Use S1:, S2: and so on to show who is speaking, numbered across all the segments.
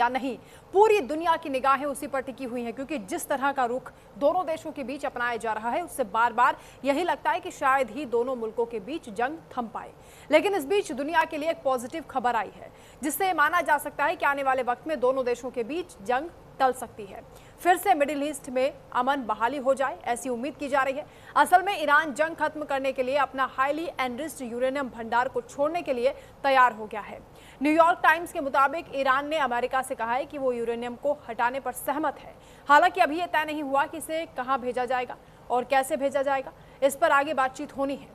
S1: या नहीं, पूरी दुनिया की निगाहें उसी पर टिकी हुई हैं, क्योंकि जिस तरह का रुख दोनों देशों के बीच अपनाया जा रहा है उससे बार बार यही लगता है कि शायद ही दोनों मुल्कों के बीच जंग थम पाए। लेकिन इस बीच दुनिया के लिए एक पॉजिटिव खबर आई है, जिससे माना जा सकता है कि आने वाले वक्त में दोनों देशों के बीच जंग टल सकती है, फिर से मिडिल ईस्ट में अमन बहाली हो जाए, ऐसी उम्मीद की जा रही है। असल में ईरान जंग खत्म करने के लिए अपना हाईली एनरिच्ड यूरेनियम भंडार को छोड़ने के लिए तैयार हो गया है। न्यूयॉर्क टाइम्स के मुताबिक ईरान ने अमेरिका से कहा है कि वो यूरेनियम को हटाने पर सहमत है। हालांकि अभी यह तय नहीं हुआ कि इसे कहां भेजा जाएगा और कैसे भेजा जाएगा, इस पर आगे बातचीत होनी है।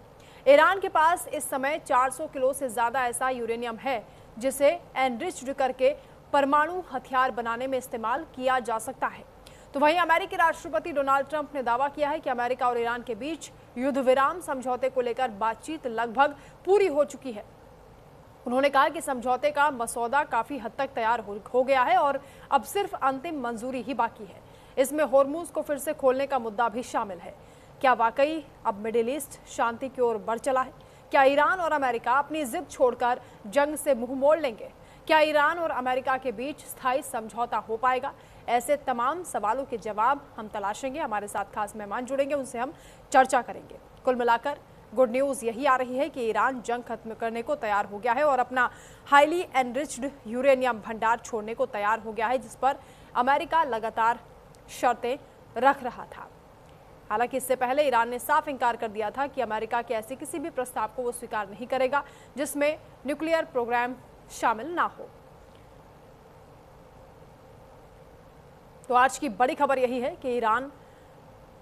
S1: ईरान के पास इस समय 400 किलो से ज्यादा ऐसा यूरेनियम है जिसे एनरिच्ड करके परमाणु हथियार बनाने में इस्तेमाल किया जा सकता है। तो वहीं अमेरिकी राष्ट्रपति डोनाल्ड ट्रंप ने दावा किया है कि अमेरिका और ईरान के बीच युद्ध विराम समझौते को लेकर बातचीत लगभग पूरी हो चुकी है। उन्होंने कहा कि समझौते का मसौदा काफी हद तक तैयार हो गया है और अब सिर्फ अंतिम मंजूरी ही बाकी है। इसमें होर्मुज को फिर से खोलने का मुद्दा भी शामिल है। क्या वाकई अब मिडिल ईस्ट शांति की ओर बढ़ चला है? क्या ईरान और अमेरिका अपनी जिद छोड़कर जंग से मुंह मोड़ लेंगे? क्या ईरान और अमेरिका के बीच स्थायी समझौता हो पाएगा? ऐसे तमाम सवालों के जवाब हम तलाशेंगे। हमारे साथ खास मेहमान जुड़ेंगे, उनसे हम चर्चा करेंगे। कुल मिलाकर गुड न्यूज यही आ रही है कि ईरान जंग खत्म करने को तैयार हो गया है और अपना हाईली एनरिच्ड यूरेनियम भंडार छोड़ने को तैयार हो गया है, जिस पर अमेरिका लगातार शर्तें रख रहा था। हालांकि इससे पहले ईरान ने साफ इंकार कर दिया था कि अमेरिका के ऐसे किसी भी प्रस्ताव को वो स्वीकार नहीं करेगा जिसमें न्यूक्लियर प्रोग्राम शामिल ना हो। तो आज की बड़ी खबर यही है कि ईरान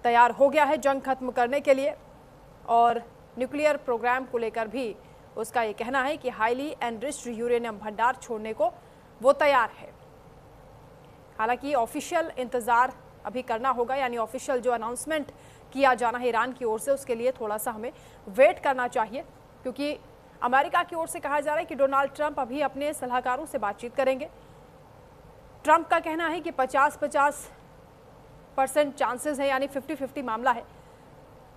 S1: तैयार हो गया है जंग खत्म करने के लिए और न्यूक्लियर प्रोग्राम को लेकर भी उसका ये कहना है कि हाईली एनरिच्ड यूरेनियम भंडार छोड़ने को वो तैयार है। हालांकि ऑफिशियल इंतजार अभी करना होगा, यानी ऑफिशियल जो अनाउंसमेंट किया जाना है ईरान की ओर से, उसके लिए थोड़ा सा हमें वेट करना चाहिए, क्योंकि अमेरिका की ओर से कहा जा रहा है कि डोनाल्ड ट्रंप अभी अपने सलाहकारों से बातचीत करेंगे। ट्रंप का कहना है कि 50-50% चांसेस है, यानी 50-50 मामला है,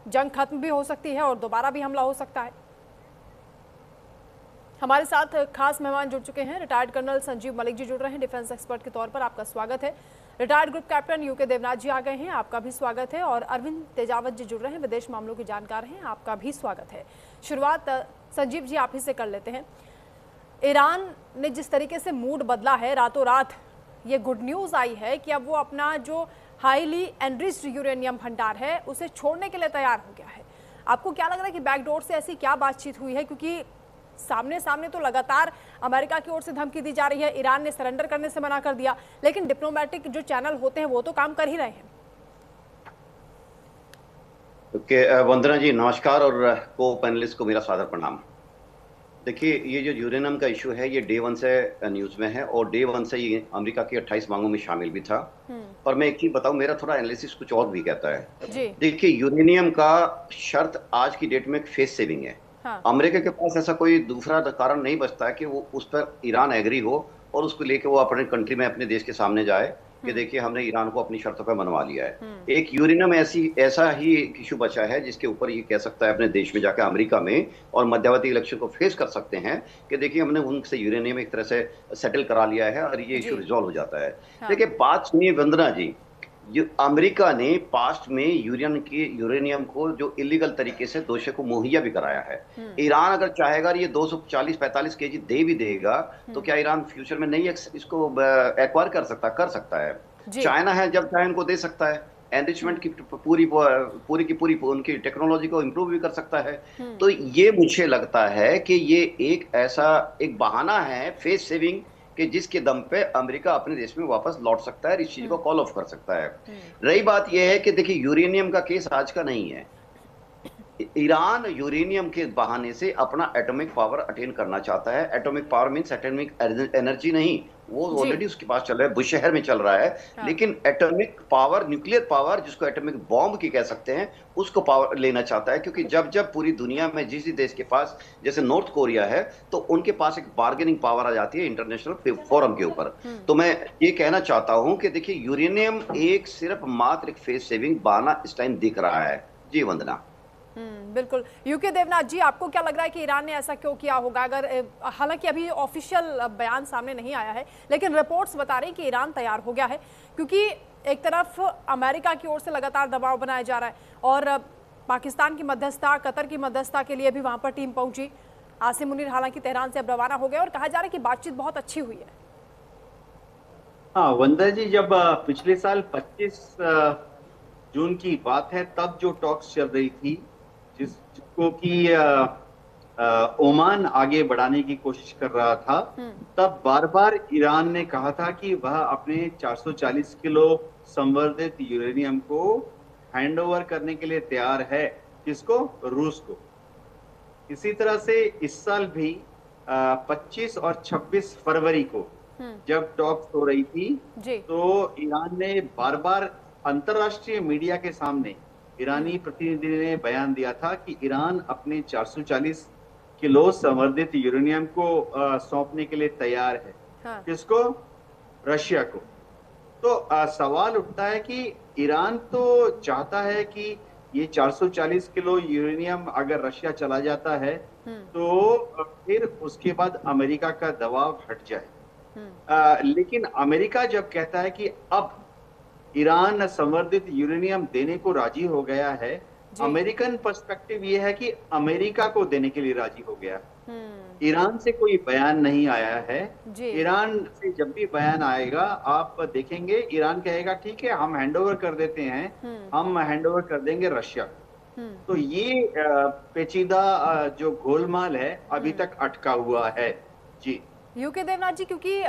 S1: जंग खत्म भी हो सकती है और दोबारा भी हमला हो सकता है। हमारे साथ खास मेहमान जुड़ चुके हैं। रिटायर्ड कर्नल संजीव मलिक जी जुड़ रहे हैं, डिफेंस एक्सपर्ट के तौर पर, आपका स्वागत है। Retired group captain UK Devnath ji आ गए हैं, आपका भी स्वागत है। और अरविंद तेजावत जी जुड़ रहे हैं, विदेश मामलों के जानकार हैं, आपका भी स्वागत है। शुरुआत संजीव जी आप ही से कर लेते हैं। ईरान ने जिस तरीके से मूड बदला है रातों रात, ये गुड न्यूज आई है कि अब वो अपना जो हाईली एनरिच्ड यूरेनियम भंडार है उसे छोड़ने के लिए तैयार हो गया है। आपको क्या लग रहा है कि बैकडोर से ऐसी क्या बातचीत हुई है? क्योंकि सामने सामने तो लगातार अमेरिका की ओर से धमकी दी जा रही है, ईरान ने सरेंडर करने से मना कर दिया, लेकिन डिप्लोमेटिक जो चैनल होते हैं वो तो काम कर ही रहे हैं।
S2: वंदना जी नमस्कार और को पैनलिस्ट को मेरा सादर प्रणाम। देखिए, ये जो यूरेनियम का इशू है ये डे 1 से न्यूज में है और डे 1 से ये अमेरिका की 28 मांगों में शामिल भी था। और मैं एक चीज बताऊं, मेरा थोड़ा एनालिसिस कुछ और भी कहता है। देखिए, यूरेनियम का शर्त आज की डेट में फेस सेविंग है। हाँ। अमेरिका के पास ऐसा कोई दूसरा कारण नहीं बचता है कि वो उस पर ईरान एग्री हो और उसको लेके वो अपने कंट्री में, अपने देश के सामने जाए कि देखिए हमने ईरान को अपनी शर्तों पर मनवा लिया है। एक यूरेनियम ऐसा ही एक इशू बचा है जिसके ऊपर ये कह सकता है अपने देश में जाकर अमेरिका में और मध्यावधि इलेक्शन को फेस कर सकते हैं कि देखिए हमने उनसे यूरेनियम एक तरह से सेटल करा लिया है और ये इशू रिजॉल्व हो जाता है। हाँ। देखिए, बात सुनिए वंदना जी, अमेरिका ने पास्ट में यूरेनियम को जो इलीगल तरीके से दोषियों को मुहैया भी कराया है। ईरान अगर चाहेगा ये 240-45 केजी दे भी देगा तो क्या ईरान फ्यूचर में नहीं इसको एक्वायर कर सकता है। चाइना है, जब चाहे उनको दे सकता है, एनरिचमेंट की पूरी उनकी टेक्नोलॉजी को इंप्रूव भी कर सकता है। तो ये मुझे लगता है कि ये एक बहाना है फेस सेविंग कि जिसके दम पे अमेरिका अपने देश में वापस लौट सकता है, इस चीज को कॉल ऑफ कर सकता है। रही बात यह है कि देखिए, यूरेनियम का केस आज का नहीं है। ईरान यूरेनियम के बहाने से अपना एटॉमिक पावर अटेन करना चाहता है। Atomic power means atomic energy नहीं, वो ऑलरेडी उसके पास चल रहा है, बुशहर में चल रहा है। हाँ। लेकिन एटॉमिक पावर, न्यूक्लियर पावर, जिसको एटॉमिक बॉम्ब की कह सकते हैं, उसको पावर लेना चाहता है। क्योंकि जब पूरी दुनिया में जिस देश के पास, जैसे नॉर्थ कोरिया है, तो उनके पास एक बार्गेनिंग पावर आ जाती है इंटरनेशनल फोरम के ऊपर। तो मैं ये कहना चाहता हूं कि देखिए, यूरेनियम सिर्फ मात्र एक फेस सेविंग बहाना इस टाइम दिख रहा है। जी वंदना।
S1: बिल्कुल। यूके देवनाथ जी, आपको क्या लग रहा है कि ईरान ने ऐसा क्यों किया होगा? अगर हालांकि अभी ऑफिशियल बयान सामने नहीं आया है, लेकिन रिपोर्ट्स बता रही कि ईरान तैयार हो गया है, क्योंकि एक तरफ अमेरिका की ओर से लगातार दबाव बनाया जा रहा है और पाकिस्तान की मध्यस्थता, कतर की मध्यस्थता के लिए भी वहां पर टीम पहुंची। आसिम मुनीर हालांकि तेहरान से अब रवाना हो गए और कहा जा रहा है कि बातचीत बहुत अच्छी हुई है।
S3: हाँ वंदना जी, जब पिछले साल 25 जून की बात है, तब जो टॉक्स चल रही थी, जिसको कि ओमान आगे बढ़ाने की कोशिश कर रहा था, तब बार बार ईरान ने कहा था कि वह अपने 440 किलो संवर्धित यूरेनियम को हैंडओवर करने के लिए तैयार है। किसको? रूस को। इसी तरह से इस साल भी 25 और 26 फरवरी को जब टॉक्स हो रही थी, तो ईरान ने बार बार अंतरराष्ट्रीय मीडिया के सामने ईरानी प्रतिनिधि ने बयान दिया था कि ईरान अपने 440 किलो संवर्धित यूरेनियम को सौंपने के लिए तैयार है।
S1: हाँ।
S3: किसको? रशिया को। तो सवाल उठता है कि ईरान तो चाहता है कि ये 440 किलो यूरेनियम अगर रशिया चला जाता है तो फिर उसके बाद अमेरिका का दबाव हट जाए। लेकिन अमेरिका जब कहता है कि अब ईरान संवर्धित यूरेनियम देने को राजी हो गया है, अमेरिकन पर्सपेक्टिव ये है कि अमेरिका को देने के लिए राजी हो गया। ईरान से कोई बयान नहीं आया है। ईरान से जब भी बयान आएगा, आप देखेंगे ईरान कहेगा ठीक है, हम हैंडओवर कर देते हैं, हम हैंडओवर कर देंगे रशिया। तो ये पेचीदा जो गोलमाल है अभी तक अटका हुआ है। जी
S1: यूके देवनाथ जी, क्योंकि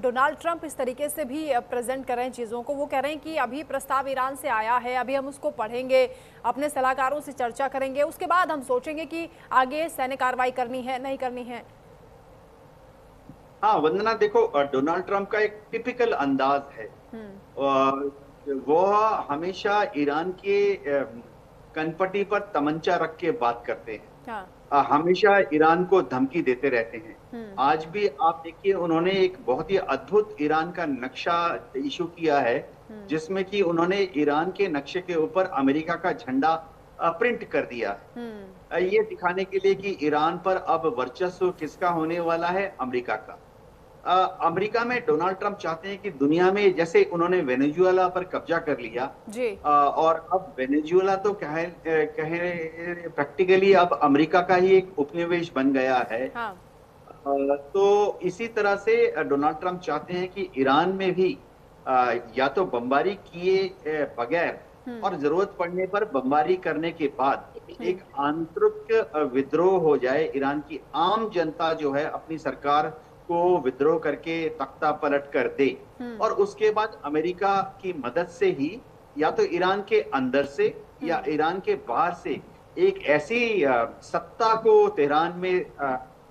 S1: डोनाल्ड ट्रंप इस तरीके से भी प्रेजेंट कर रहे हैं चीज़ों को, वो कह रहे हैं कि अभी प्रस्ताव ईरान से आया है, अभी हम उसको पढ़ेंगे, अपने सलाहकारों से चर्चा करेंगे, उसके बाद हम सोचेंगे कि आगे सैन्य कार्रवाई करनी है नहीं करनी है।
S3: हाँ वंदना, देखो डोनाल्ड ट्रंप का एक टिपिकल अंदाज है। वो हमेशा ईरान के कनपटी पर तमंचा रख के बात करते हैं। हाँ। हमेशा ईरान को धमकी देते रहते हैं। आज भी आप देखिए, उन्होंने एक बहुत ही अद्भुत ईरान का नक्शा इशू किया है, जिसमें कि उन्होंने ईरान के नक्शे के ऊपर अमेरिका का झंडा प्रिंट कर दिया है, ये दिखाने के लिए कि ईरान पर अब वर्चस्व किसका होने वाला है? अमेरिका का। अमेरिका में डोनाल्ड ट्रंप चाहते हैं कि दुनिया में, जैसे उन्होंने वेनेजुएला पर कब्जा कर लिया जी। और अब वेनेजुएला तो कहे प्रैक्टिकली अब अमेरिका का ही एक उपनिवेश बन गया है। हाँ। तो इसी तरह से डोनाल्ड ट्रंप चाहते हैं कि ईरान में भी या तो बमबारी किए बगैर और जरूरत पड़ने पर बमबारी करने के बाद एक आंतरिक विद्रोह हो जाए। ईरान की आम जनता जो है अपनी सरकार को विद्रोह करके तख्ता पलट कर दे, और उसके बाद अमेरिका की मदद से ही, या तो ईरान के अंदर से या ईरान के बाहर से, एक ऐसी सत्ता को तेहरान में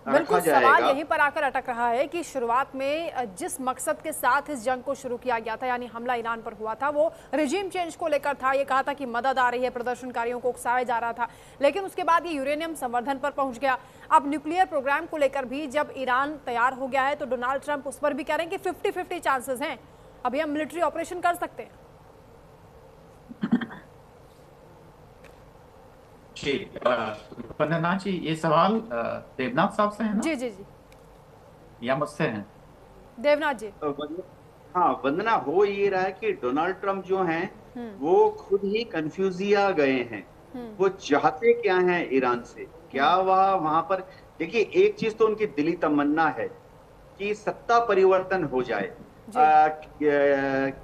S1: बिल्कुल। सवाल यहीं पर आकर अटक रहा है कि शुरुआत में जिस मकसद के साथ इस जंग को शुरू किया गया था, यानी हमला ईरान पर हुआ था, वो रिजीम चेंज को लेकर था। ये कहा था कि मदद आ रही है, प्रदर्शनकारियों को उकसाया जा रहा था, लेकिन उसके बाद ये यूरेनियम संवर्धन पर पहुंच गया। अब न्यूक्लियर प्रोग्राम को लेकर भी जब ईरान तैयार हो गया है, तो डोनाल्ड ट्रंप उस पर भी कह रहे हैं कि 50-50 चांसेस हैं, अभी हम मिलिट्री ऑपरेशन कर सकते हैं।
S4: जी वंदना जी, ये सवाल देवनाथ साहब से है ना?
S1: जी जी जी।
S4: या मुझसे है?
S1: देवनाथ जी।
S3: हाँ वंदना, हो ये रहा है कि डोनाल्ड ट्रंप जो हैं वो खुद ही कंफ्यूजिया गए हैं। वो चाहते क्या हैं ईरान से? क्या वह वहां पर, देखिए एक चीज तो उनकी दिली तमन्ना है कि सत्ता परिवर्तन हो जाए।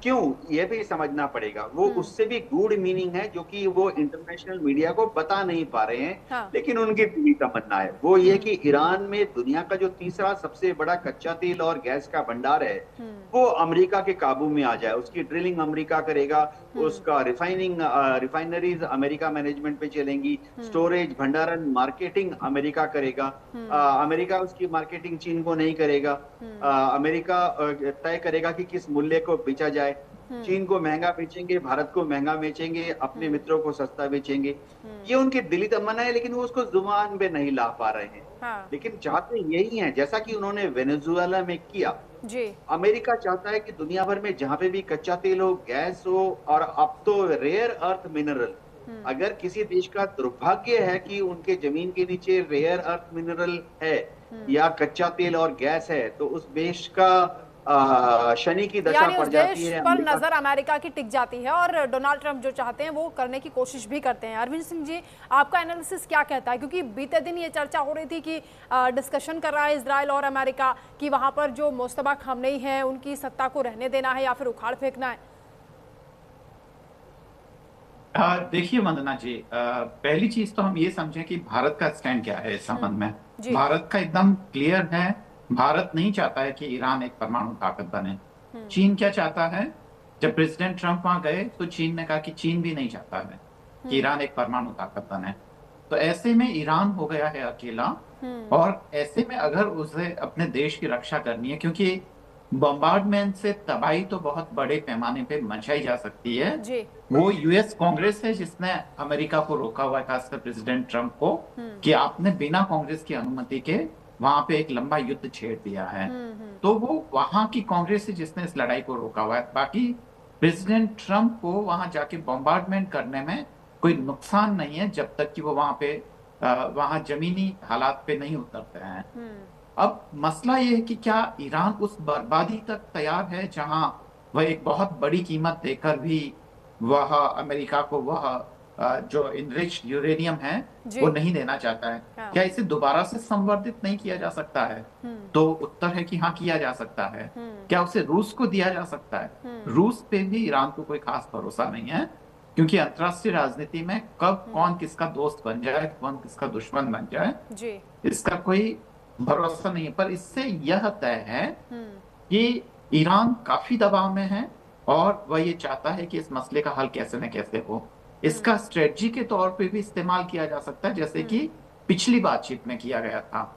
S3: क्यों, ये भी समझना पड़ेगा। वो उससे भी गूढ़ मीनिंग है जो कि वो इंटरनेशनल मीडिया को बता नहीं पा रहे हैं। हाँ। लेकिन उनकी दिली तमन्ना है वो ये कि ईरान में दुनिया का जो तीसरा सबसे बड़ा कच्चा तेल और गैस का भंडार है, वो अमेरिका के काबू में आ जाए। उसकी ड्रिलिंग अमेरिका करेगा, उसका रिफाइनरीज अमेरिका मैनेजमेंट पे चलेंगी, स्टोरेज, भंडारण, मार्केटिंग अमेरिका करेगा। अमेरिका उसकी मार्केटिंग चीन को नहीं करेगा। अमेरिका तय करेगा कि किस मूल्य को बेचा जाए। चीन को महंगा बेचेंगे, भारत को महंगा बेचेंगे, अपने मित्रों को सस्ता बेचेंगे। ये उनकी दिली तमन्ना है, लेकिन वो उसको जुबान पे नहीं ला पा रहे हैं। हाँ। लेकिन चाहते यही है, जैसा कि उन्होंने वेनेजुएला में किया जी। अमेरिका चाहता है कि दुनिया भर में जहां पे भी कच्चा तेल हो, गैस हो, और अब तो रेयर अर्थ मिनरल अगर किसी देश का दुर्भाग्य है कि उनके जमीन के नीचे रेयर अर्थ मिनरल है या कच्चा तेल और गैस है, तो उस देश का शनि की दशा
S1: यानी उस
S3: पड़ जाती
S1: देश
S3: है।
S1: पर नजर अमेरिका की टिक जाती है और डोनाल्ड ट्रंप जो चाहते हैं वो करने की कोशिश भी करते हैं। अरविंद सिंह जी, आपका एनालिसिस क्या कहता है? क्योंकि बीते दिन ये चर्चा हो रही थी कि डिस्कशन कर रहा है इजराइल और अमेरिका कि वहां पर जो मुस्तफा खामनेई है उनकी सत्ता को रहने देना है या फिर उखाड़ फेंकना है।
S4: देखिए वंदना जी, पहली चीज तो हम ये समझें कि भारत का स्टैंड क्या है इस संबंध में। भारत का एकदम क्लियर है। भारत नहीं चाहता है कि ईरान एक परमाणु ताकत बने। चीन क्या चाहता है? जब प्रेसिडेंट ट्रंप वहां गए तो चीन ने कहा कि चीन भी नहीं चाहता है कि ईरान एक परमाणु ताकत बने। तो ऐसे में ईरान हो गया है अकेला, और ऐसे में अगर उसे अपने देश की रक्षा करनी है, क्योंकि बम्बार्डमेंट से तबाही तो बहुत बड़े पैमाने पे मचाई जा सकती है
S1: जी।
S4: वो यूएस कांग्रेस है जिसने अमेरिका को रोका हुआ है, खासकर प्रेसिडेंट ट्रंप को, कि आपने बिना कांग्रेस की अनुमति के वहां पे एक लंबा युद्ध छेड़ दिया है। तो वो वहां की कांग्रेस है जिसने इस लड़ाई को रोका हुआ है। बाकी प्रेसिडेंट ट्रंप को वहां जाके बॉम्बार्डमेंट करने में कोई नुकसान नहीं है जब तक कि वो वहां जमीनी हालात पे नहीं उतरते हैं। अब मसला ये है कि क्या ईरान उस बर्बादी तक तैयार है जहां वह एक बहुत बड़ी कीमत देकर भी वह अमेरिका को जो इनरिच्ड यूरेनियम है वो नहीं देना चाहता है।
S1: हाँ।
S4: क्या इसे दोबारा से संवर्धित नहीं किया जा सकता है? तो उत्तर है कि हाँ, किया जा सकता है। क्या उसे रूस को दिया जा सकता है? रूस पे भी ईरान को कोई खास भरोसा नहीं है, क्योंकि अंतरराष्ट्रीय राजनीति में कब कौन किसका दोस्त बन जाए, कौन किसका दुश्मन बन जाए, इसका कोई भरोसा नहीं है। पर इससे यह तय है कि ईरान काफी दबाव में है और वह ये चाहता है कि इस मसले का हल कैसे न कैसे हो। इसका स्ट्रेटजी के तौर पे भी इस्तेमाल किया जा सकता है, जैसे कि पिछली बातचीत में किया गया था।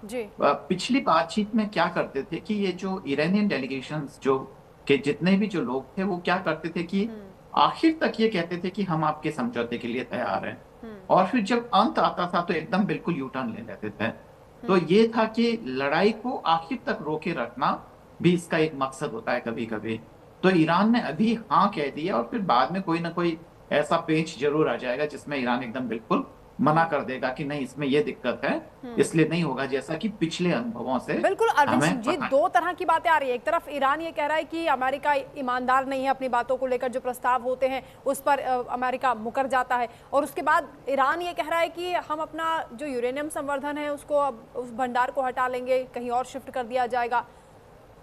S4: पिछली बातचीत में क्या करते थे कि ये जो ईरानियन डेलीगेशंस जो के जितने भी जो लोग थे वो क्या करते थे कि आखिर तक ये कहते थे कि हम आपके समझौते के लिए तैयार हैं, और फिर जब अंत आता था तो एकदम बिल्कुल यू टर्न ले लेते थे। तो ये था कि लड़ाई को आखिर तक रोके रखना भी इसका एक मकसद होता है कभी कभी। तो ईरान ने अभी हाँ कह दिया और फिर बाद में कोई ना कोई ऐसा पेच जरूर आ जाएगा जिसमें ईरान एकदम बिल्कुल मना कर देगा कि नहीं, इसमें ये दिक्कत है, इसलिए नहीं होगा, जैसा कि पिछले अनुभवों से।
S1: बिल्कुल अरविंद सिंह जी, दो तरह की बातें आ रही है। एक तरफ ईरान ये कह रहा है कि अमेरिका ईमानदार नहीं है, अपनी बातों को लेकर जो प्रस्ताव होते हैं उस पर अमेरिका मुकर जाता है, और उसके बाद ईरान ये कह रहा है कि हम अपना जो यूरेनियम संवर्धन है उसको अब उस भंडार को हटा लेंगे, कहीं और शिफ्ट कर दिया जाएगा।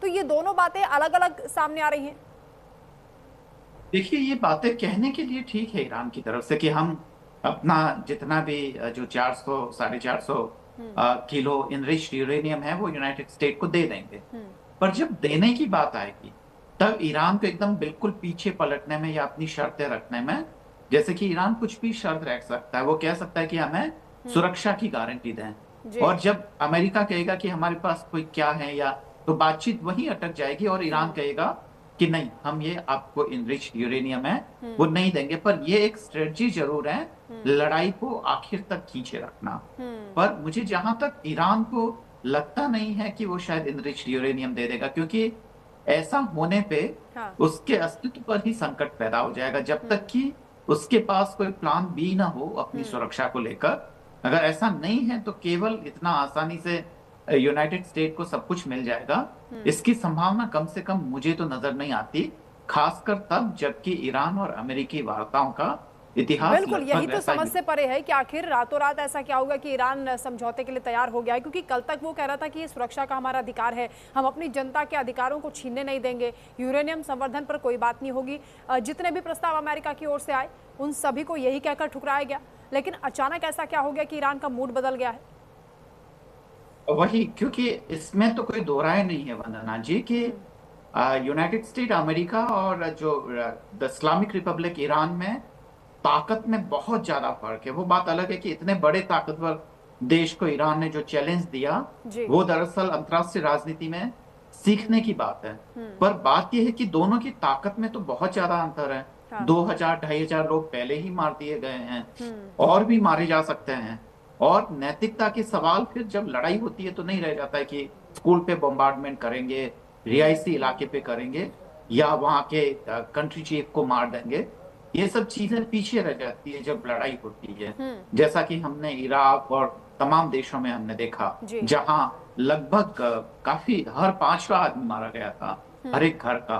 S1: तो ये दोनों बातें अलग अलग सामने आ रही हैं।
S4: देखिए, ये बातें कहने के लिए ठीक है ईरान की तरफ से कि हम अपना जितना भी जो 400-450 किलो इनरिच्ड यूरेनियम है वो यूनाइटेड स्टेट को दे देंगे। पर जब देने की बात आएगी तब ईरान को एकदम बिल्कुल पीछे पलटने में या अपनी शर्तें रखने में, जैसे कि ईरान कुछ भी शर्त रख सकता है, वो कह सकता है कि हमें सुरक्षा की गारंटी दें, और जब अमेरिका कहेगा कि हमारे पास कोई क्या है, या तो बातचीत वहीं अटक जाएगी और ईरान कहेगा कि नहीं, हम ये आपको इनरिच्ड यूरेनियम है वो नहीं देंगे। पर ये एक स्ट्रेटजी जरूर है लड़ाई को आखिर तक खींचे रखना। पर मुझे जहां तक ईरान को लगता नहीं है कि वो शायद इनरिच्ड यूरेनियम दे देगा, क्योंकि ऐसा होने पे उसके अस्तित्व पर ही संकट पैदा हो जाएगा जब तक कि उसके पास कोई प्लान बी ना हो अपनी सुरक्षा को लेकर। अगर ऐसा नहीं है तो केवल इतना आसानी से यूनाइटेड स्टेट को सब कुछ मिल जाएगा, इसकी संभावना कम से कम मुझे तो नजर नहीं आती, खासकर तब जबकि ईरान और अमेरिकी वार्ताओं का इतिहास
S1: बिल्कुल यही तो समझ से परे है कि आखिर रातों रात ऐसा क्या होगा कि ईरान समझौते के लिए तैयार हो गया है। क्योंकि कल तक वो कह रहा था कि ये सुरक्षा का हमारा अधिकार है, हम अपनी जनता के अधिकारों को छीनने नहीं देंगे, यूरेनियम संवर्धन पर कोई बात नहीं होगी। जितने भी प्रस्ताव अमेरिका की ओर से आए उन सभी को यही कहकर ठुकराया गया। लेकिन अचानक ऐसा क्या हो गया कि ईरान का मूड बदल गया है?
S4: वही, क्योंकि इसमें तो कोई दो राय नहीं है वंदना जी कि यूनाइटेड स्टेट अमेरिका और जो द इस्लामिक रिपब्लिक ईरान में ताकत में बहुत ज्यादा फर्क है। वो बात अलग है कि इतने बड़े ताकतवर देश को ईरान ने जो चैलेंज दिया वो दरअसल अंतरराष्ट्रीय राजनीति में सीखने की बात है। पर बात यह है कि दोनों की ताकत में तो बहुत ज्यादा अंतर है। 2000-2500 लोग पहले ही मार दिए गए हैं, और भी मारे जा सकते हैं। और नैतिकता के सवाल फिर जब लड़ाई होती है तो नहीं रह जाता है कि स्कूल पे बॉम्बार्डमेंट करेंगे, रिहायशी इलाके पे करेंगे, या वहां के कंट्री चीफ को मार देंगे। ये सब चीजें पीछे रह जाती है जब लड़ाई होती है। जैसा कि हमने इराक और तमाम देशों में हमने देखा, जहां लगभग काफी हर 5वां आदमी मारा गया था, हर एक घर का।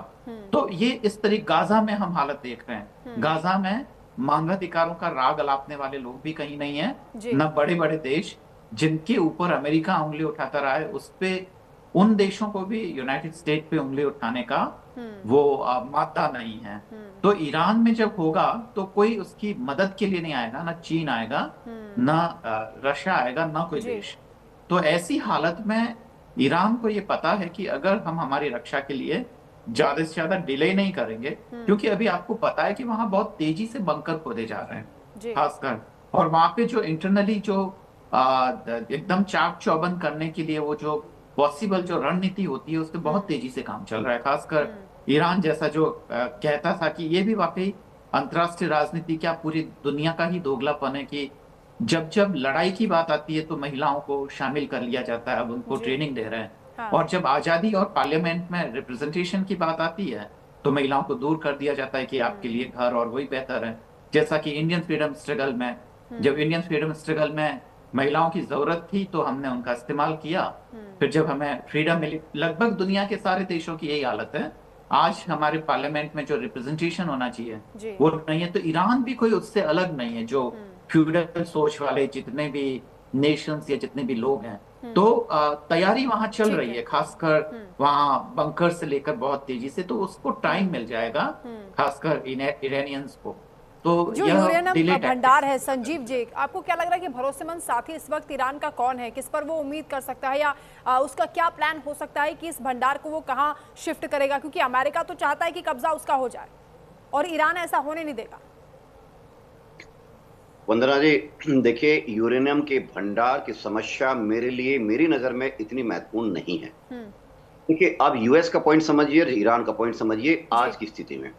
S4: तो ये इस तरह गाजा में हम हालत देख रहे हैं। गाजा में मानवाधिकारों का राग अलापने वाले लोग भी कहीं नहीं है, न बड़े बड़े देश जिनके ऊपर अमेरिका उंगली उठाता रहा है, उस पे उन देशों को भी यूनाइटेड स्टेट पे उंगली उठाने का वो मादा नहीं है। तो ईरान में जब होगा तो कोई उसकी मदद के लिए नहीं आएगा, ना चीन आएगा, ना रशिया आएगा, ना कोई देश। तो ऐसी हालत में ईरान को ये पता है कि अगर हम हमारी रक्षा के लिए ज्यादा से ज्यादा डिले नहीं करेंगे, क्योंकि अभी आपको पता है कि वहां बहुत तेजी से बंकर खोदे जा रहे हैं खासकर, और वहां पे जो इंटरनली जो एकदम चाक चौबंद करने के लिए वो जो पॉसिबल जो रणनीति होती है, उस पर बहुत तेजी से काम चल रहा है। खासकर ईरान जैसा जो कहता था कि ये भी वाकई अंतर्राष्ट्रीय राजनीति क्या पूरी दुनिया का ही दोगलापन है कि जब जब लड़ाई की बात आती है तो महिलाओं को शामिल कर लिया जाता है, अब उनको ट्रेनिंग दे रहे हैं। और जब आजादी और पार्लियामेंट में रिप्रेजेंटेशन की बात आती है तो महिलाओं को दूर कर दिया जाता है कि आपके लिए घर और वही बेहतर है। जैसा कि इंडियन फ्रीडम स्ट्रगल में, जब इंडियन फ्रीडम स्ट्रगल में महिलाओं की जरूरत थी तो हमने उनका इस्तेमाल किया, फिर जब हमें फ्रीडम मिली, लगभग दुनिया के सारे देशों की यही हालत है। आज हमारे पार्लियामेंट में जो रिप्रेजेंटेशन होना चाहिए वो नहीं है। तो ईरान भी कोई उससे अलग नहीं है, जो फ्यूडल सोच वाले जितने भी नेशंस या जितने भी लोग हैं। तो तैयारी वहां चल रही है, खासकर वहां बंकर से लेकर बहुत तेजी से, तो उसको टाइम मिल जाएगा, खासकर ईरानियंस को। तो
S1: जो यूरेनियम भंडार है, संजीव जी, आपको क्या लग रहा है कि भरोसेमंद साथी इस वक्त ईरान का कौन है? किस पर वो उम्मीद कर सकता है, या उसका क्या प्लान हो सकता है कि इस भंडार को वो कहाँ शिफ्ट करेगा? क्योंकि अमेरिका तो चाहता है कि कब्जा उसका हो जाए और ईरान ऐसा होने नहीं देगा।
S2: वंदना जी, देखिए, यूरेनियम के भंडार की समस्या मेरे लिए, मेरी नजर में इतनी महत्वपूर्ण नहीं है। देखिए, आप यूएस का पॉइंट समझिए, ईरान का पॉइंट समझिए। आज की स्थिति में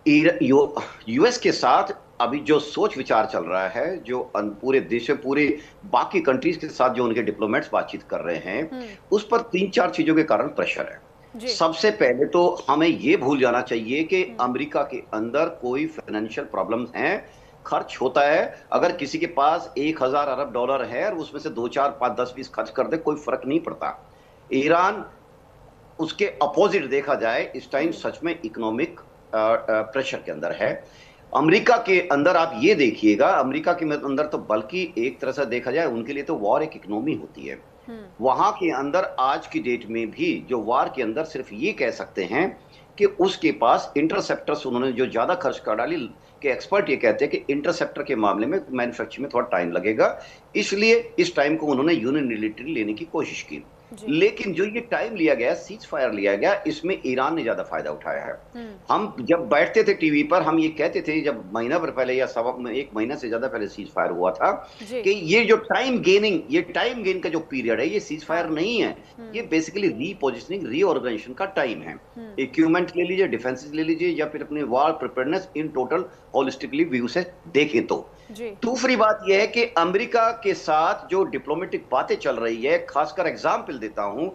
S2: यूएस के साथ अभी जो सोच विचार चल रहा है, जो पूरे देश में, पूरे बाकी कंट्रीज के साथ जो उनके डिप्लोमेट्स बातचीत कर रहे हैं, उस पर 3-4 चीजों के कारण प्रेशर है। सबसे पहले तो हमें यह भूल जाना चाहिए कि अमेरिका के अंदर कोई फाइनेंशियल प्रॉब्लम्स हैं, खर्च होता है। अगर किसी के पास 1000 अरब डॉलर है और उसमें से 2, 4, 5, 10, 20 खर्च कर दे, कोई फर्क नहीं पड़ता। ईरान उसके अपोजिट देखा जाए इस टाइम सच में इकोनॉमिक प्रेशर के अंदर है। अमेरिका के अंदर आप ये देखिएगा, अमेरिका के अंदर तो बल्कि एक तरह से देखा जाए उनके लिए तो वॉर एक इकोनॉमी होती है। वहां के अंदर आज की डेट में भी जो वॉर के अंदर सिर्फ ये कह सकते हैं कि उसके पास इंटरसेप्टर्स उन्होंने जो ज्यादा खर्च कर डाली, कि एक्सपर्ट ये कहते हैं कि इंटरसेप्टर के मामले में मैन्युफैक्चरिंग में थोड़ा टाइम लगेगा, इसलिए इस टाइम को उन्होंने यूनिलैटरली लेने की कोशिश की। लेकिन जो ये टाइम लिया गया, सीज फायर लिया गया, इसमें ईरान ने ज्यादा फायदा उठाया है। हम जब बैठते थे टीवी पर, हम ये कहते थे, जब महीना भर पहले या 1 महीना से ज्यादा पहले सीज फायर हुआ था, कि ये जो टाइम गेन का जो पीरियड है, ये सीज फायर नहीं है, ये बेसिकली रीपोजिशनिंग, रीऑर्गेनाइजेशन का टाइम है। इक्विपमेंट ले लीजिए, डिफेंसेस ले लीजिए, या फिर अपने war preparedness in total holistically view से देखें तो। दूसरी बात यह है कि अमेरिका के साथ जो डिप्लोमेटिक बातें चल रही है, खासकर एग्जाम्पल देता हूं,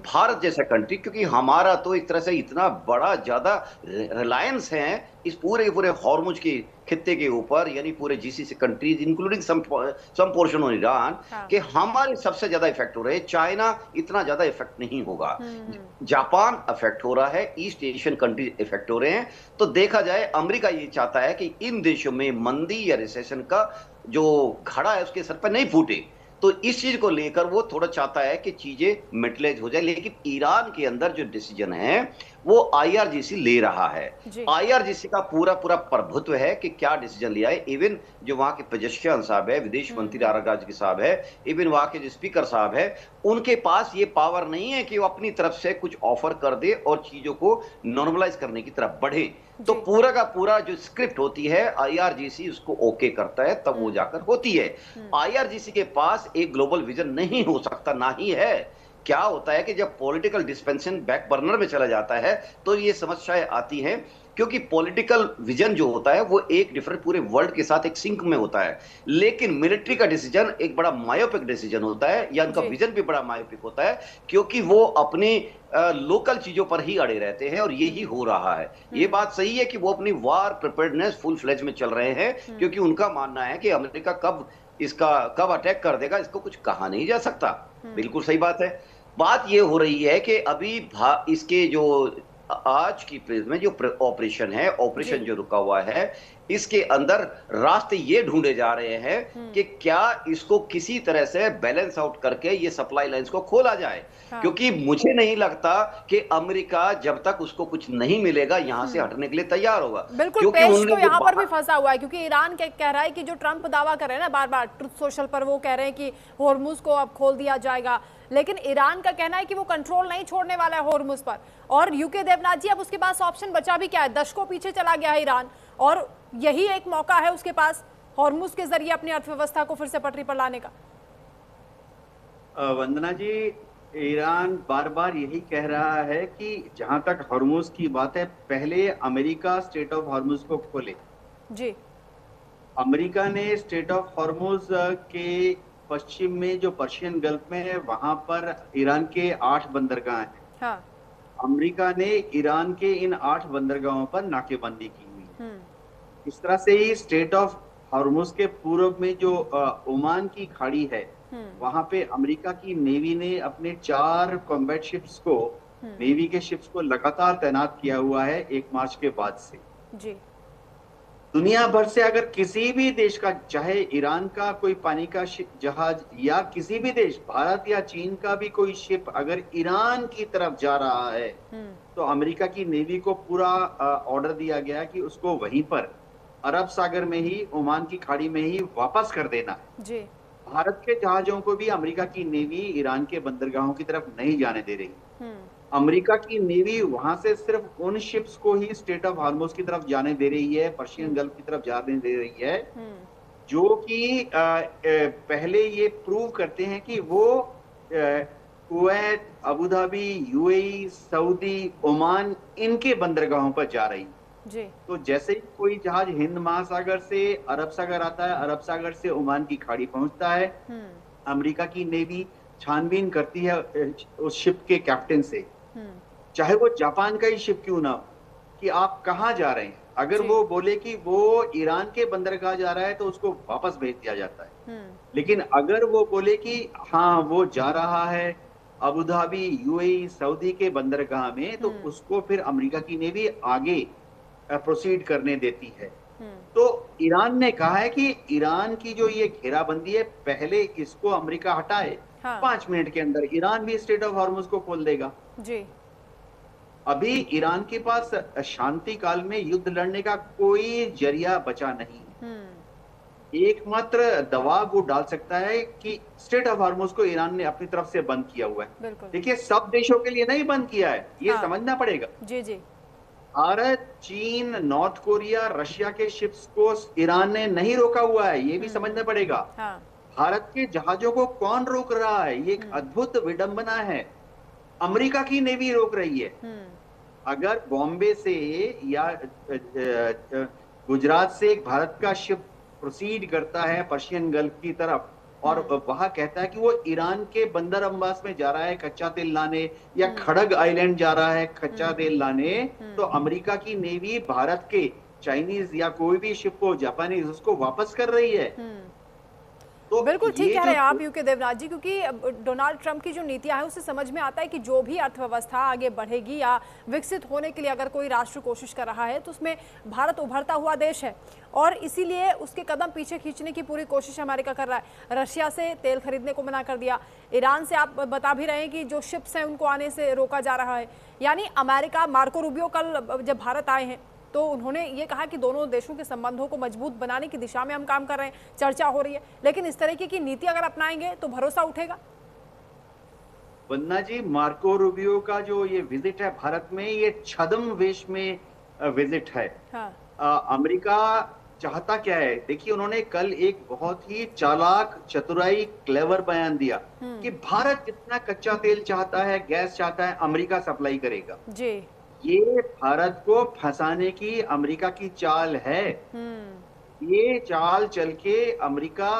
S2: भारत जैसा कंट्री, क्योंकि हमारा तो एक तरह से इतना बड़ा ज्यादा रिलायंस है इस पूरे हॉर्मुज के खित्ते के ऊपर, यानी पूरे GCC countries including some portion of Iran, कि हमारे सबसे ज्यादा इफेक्ट हो रहे हैं। चाइना इतना ज्यादा इफेक्ट नहीं होगा, जापान इफेक्ट हो रहा है, ईस्ट एशियन कंट्रीज इफेक्ट हो रहे हैं। तो देखा जाए, अमेरिका ये चाहता है कि इन देशों में मंदी या रिसेशन का जो घड़ा है उसके सर पर नहीं फूटे, तो इस चीज को लेकर वो थोड़ा चाहता है कि चीजें मिटलेज हो जाए। लेकिन ईरान के अंदर जो डिसीजन है वो आईआरजीसी ले रहा है। आईआरजीसी का पूरा प्रभुत्व है कि क्या डिसीजन लिया है। इवन जो वहां के पेजेश्कियान साहब है, विदेश मंत्री आरागाजी साहब है, इवन वहां के जो स्पीकर साहब है, उनके पास ये पावर नहीं है कि वो अपनी तरफ से कुछ ऑफर कर दे और चीजों को नॉर्मलाइज करने की तरफ बढ़े। तो पूरा का पूरा जो स्क्रिप्ट होती है, आईआरजीसी उसको ओके करता है, तब वो जाकर होती है। आईआरजीसी के पास एक ग्लोबल विजन नहीं हो सकता, ना ही है, क्या होता है कि जब पॉलिटिकल डिस्पेंशन बैक बर्नर में चला जाता है तो ये समस्याएं आती हैं, क्योंकि पॉलिटिकल विजन जो होता है वो एक डिफरेंट पूरे वर्ल्ड के साथ एक सिंक में होता है, लेकिन मिलिट्री का डिसीजन एक बड़ा मायोपिक डिसीजन होता है, या उनका
S1: जी।
S2: विजन भी बड़ा मायोपिक होता है, क्योंकि वो अपनी लोकल चीजों पर ही अड़े रहते हैं, और यही हो रहा है। ये बात सही है कि वो अपनी वार प्रिपेयर्डनेस फुल फ्लेज में चल रहे हैं, क्योंकि उनका मानना है कि अमेरिका कब अटैक कर देगा इसको कुछ कहा नहीं जा सकता। बिल्कुल सही बात है। बात ये हो रही है कि अभी इसके जो आज की फेज में जो ऑपरेशन है, ऑपरेशन जो रुका हुआ है, इसके अंदर रास्ते ये ढूंढे जा रहे हैं कि क्या इसको किसी तरह से बैलेंस आउट करके ये सप्लाई लाइंस को खोला जाए।
S1: हाँ।
S2: क्योंकि मुझे नहीं लगता कि अमेरिका जब तक उसको कुछ नहीं मिलेगा यहां से हटने के लिए तैयार होगा।
S1: बिल्कुल,
S2: क्योंकि
S1: पेश
S2: उन्होंने
S1: तो
S2: जो
S1: यहाँ पर भी फंसा हुआ है, क्योंकि ईरान कह रहा है कि जो ट्रंप दावा कर रहे हैं ना बार बार ट्रुथ सोशल पर, वो कह रहे हैं कि होर्मुज को अब खोल दिया जाएगा, लेकिन ईरान का कहना है कि वो कंट्रोल नहीं छोड़ने वाला है होर्मुज पर। और यूके देवनाथ जी, अब उसके पास ऑप्शन बचा भी क्या है? दशकों पीछे चला गया है ईरान, और यही एक मौका है उसके पास होर्मुज के जरिए अपनी अर्थव्यवस्था को फिर से पटरी पर लाने का।
S3: वंदना जी, ईरान बार बार यही कह रहा है कि जहां तक हॉर्मुज की बात है, पहले अमेरिका स्टेट ऑफ हॉर्मुज को खोले।
S1: जी।
S3: अमेरिका ने स्टेट ऑफ हॉर्मुज के पश्चिम में जो पर्शियन गल्फ में है, वहां पर ईरान के 8 बंदरगाह हैं।
S1: हाँ।
S3: अमेरिका ने ईरान के इन 8 बंदरगाहों पर नाकेबंदी की हुई। इस तरह से ही स्टेट ऑफ हॉर्मुज के पूर्व में जो ओमान की खाड़ी है, वहां पे अमेरिका की नेवी ने अपने 4 कॉम्बैट शिप्स को, नेवी के शिप्स को लगातार तैनात किया हुआ है 1 मार्च के बाद से।
S1: जी।
S3: दुनिया भर से अगर किसी भी देश का, चाहे ईरान का कोई पानी का जहाज, या किसी भी देश, भारत या चीन का भी कोई शिप अगर ईरान की तरफ जा रहा है, तो अमेरिका की नेवी को पूरा ऑर्डर दिया गया कि उसको वहीं पर अरब सागर में ही, ओमान की खाड़ी में ही वापस कर देना है।
S1: जी।
S3: भारत के जहाजों को भी अमेरिका की नेवी ईरान के बंदरगाहों की तरफ नहीं जाने दे रही। अमेरिका की नेवी वहां से सिर्फ उन शिप्स को ही स्टेट ऑफ हॉर्मुज की तरफ जाने दे रही है, पर्शियन गल्फ की तरफ जाने दे रही है, जो कि पहले ये प्रूव करते हैं कि वो Kuwait, Abu Dhabi, UAE, Saudi, Oman, इनके बंदरगाहों पर जा रही।
S1: जी।
S3: तो जैसे ही कोई जहाज हिंद महासागर से अरब सागर आता है, अरब सागर से ओमान की खाड़ी पहुंचता है, अमेरिका की नेवी छानबीन करती है उस शिप के कैप्टन से, चाहे वो जापान का ही शिप क्यों ना हो, कि आप कहाँ जा रहे हैं। अगर वो बोले कि वो ईरान के बंदरगाह जा रहा है तो उसको वापस भेज दिया जाता है। लेकिन अगर वो बोले कि हाँ वो जा रहा है अबू धाबी, यूएई, सऊदी के बंदरगाह में, तो उसको फिर अमेरिका की नेवी आगे प्रोसीड करने देती है। तो ईरान ने कहा है कि ईरान की जो ये घेराबंदी है, पहले इसको अमेरिका हटाए। हाँ। 5 मिनट के अंदर ईरान भी स्टेट ऑफ हॉर्मुज को खोल देगा। जी। अभी ईरान के पास शांति काल में युद्ध लड़ने का कोई जरिया बचा नहीं। एकमात्र दबाव वो डाल सकता है कि स्टेट ऑफ हॉर्मुज को ईरान ने अपनी तरफ से बंद किया हुआ है। देखिए, सब देशों के लिए नहीं बंद किया है, ये हाँ। समझना पड़ेगा। जी जी। भारत, चीन, नॉर्थ कोरिया, रशिया के शिप्स को ईरान ने नहीं रोका हुआ है, ये भी समझना पड़ेगा। हाँ। भारत के जहाजों को कौन रोक रहा है? ये एक अद्भुत विडंबना है। अमेरिका की नेवी रोक रही है। अगर बॉम्बे से या गुजरात से एक भारत का शिप प्रोसीड करता है पर्शियन गल्फ की तरफ, और वहां कहता है कि वो ईरान के बंदर अब्बास में जा रहा है कच्चा तेल लाने, या खड़ग आइलैंड जा रहा है कच्चा तेल लाने, तो अमेरिका की नेवी भारत के, चाइनीज या कोई भी शिप को, जापानीज, उसको वापस कर रही है।
S1: तो बिल्कुल ठीक कह रहे हैं आप यूके देवनाथ जी, क्योंकि डोनाल्ड ट्रंप की जो नीतियां हैं उससे समझ में आता है कि जो भी अर्थव्यवस्था आगे बढ़ेगी या विकसित होने के लिए अगर कोई राष्ट्र कोशिश कर रहा है तो उसमें भारत उभरता हुआ देश है, और इसीलिए उसके कदम पीछे खींचने की पूरी कोशिश अमेरिका कर रहा है। रशिया से तेल खरीदने को मना कर दिया, ईरान से आप बता भी रहे हैं कि जो शिप्स हैं उनको आने से रोका जा रहा है। यानी अमेरिका, मार्को रूबियो कल जब भारत आए हैं तो उन्होंने ये कहा कि दोनों देशों के संबंधों को मजबूत बनाने की दिशा में हम काम कर रहे हैं, चर्चा हो रही है, लेकिन इस तरीके की नीति अगर अपनाएंगे तो भरोसा उठेगा।
S3: वंदना जी, मार्को रूबियो का जो ये विजिट है भारत में, ये छद्म वेश में विजिट है। हाँ। अमेरिका चाहता क्या है? देखिए, उन्होंने कल एक बहुत ही चालाक, चतुराई, क्लेवर बयान दिया कि भारत जितना कच्चा तेल चाहता है, गैस चाहता है, अमेरिका सप्लाई करेगा।
S1: जी।
S3: ये भारत को फंसाने की अमेरिका की चाल है। ये चाल चल के अमेरिका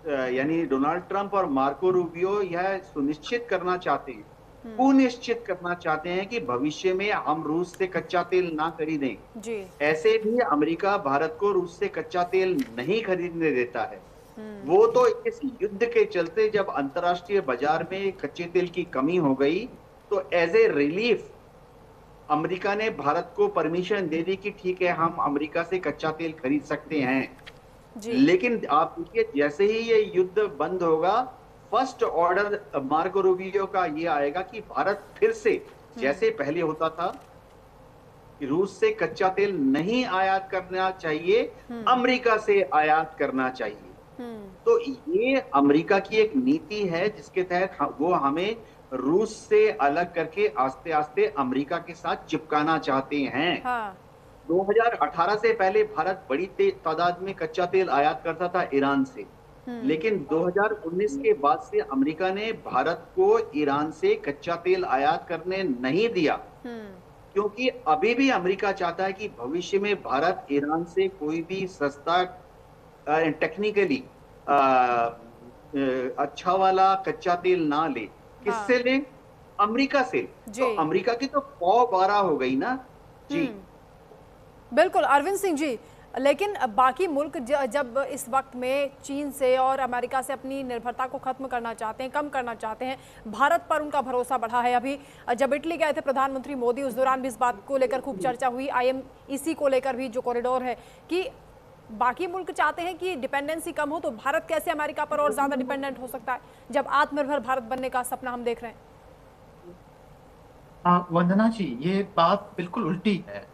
S3: यानी डोनाल्ड ट्रंप और मार्को रूबियो यह सुनिश्चित करना चाहते हैं, सुनिश्चित करना चाहते हैं कि भविष्य में हम रूस से कच्चा तेल ना खरीदें।
S1: जी।
S3: ऐसे भी अमेरिका भारत को रूस से कच्चा तेल नहीं खरीदने देता है। वो तो इस युद्ध के चलते जब अंतर्राष्ट्रीय बाजार में कच्चे तेल की कमी हो गई, तो एज ए रिलीफ अमेरिका ने भारत को परमिशन दे दी कि ठीक है, हम अमेरिका से कच्चा तेल खरीद सकते हैं।
S1: जी।
S3: लेकिन आप देखिए, जैसे ही ये युद्ध बंद होगा, फर्स्ट ऑर्डर मार्को रूबियो का ये आएगा कि भारत फिर से जैसे पहले होता था कि रूस से कच्चा तेल नहीं आयात करना चाहिए, अमेरिका से आयात करना चाहिए। तो ये अमेरिका की एक नीति है जिसके तहत वो हमें रूस से अलग करके आस्ते आस्ते अमेरिका के साथ चिपकाना चाहते हैं।
S1: हाँ।
S3: 2018 से पहले भारत बड़ी तादाद में कच्चा तेल आयात करता था ईरान से, लेकिन 2019 के बाद से अमेरिका ने भारत को ईरान से कच्चा तेल आयात करने नहीं दिया, क्योंकि अभी भी अमेरिका चाहता है कि भविष्य में भारत ईरान से कोई भी सस्ता टेक्निकली अच्छा वाला कच्चा तेल ना ले। किससे ले? अमेरिका से। तो अमेरिका की तो पौ बारह हो गई ना जी।
S1: बिल्कुल अरविंद सिंह जी, लेकिन बाकी मुल्क जब इस वक्त में चीन से और अमेरिका से अपनी निर्भरता को खत्म करना चाहते हैं, कम करना चाहते हैं, भारत पर उनका भरोसा बढ़ा है। अभी जब इटली गए थे प्रधानमंत्री मोदी, उस दौरान भी इस बात को लेकर खूब चर्चा हुई, IMEC को लेकर भी जो कॉरिडोर है, कि बाकी मुल्क चाहते हैं कि डिपेंडेंसी कम हो, तो भारत कैसे अमेरिका पर और ज्यादा डिपेंडेंट हो सकता है जब आत्मनिर्भर भारत बनने का सपना हम देख रहे हैं।
S4: वंदना जी, ये बात बिल्कुल उल्टी है।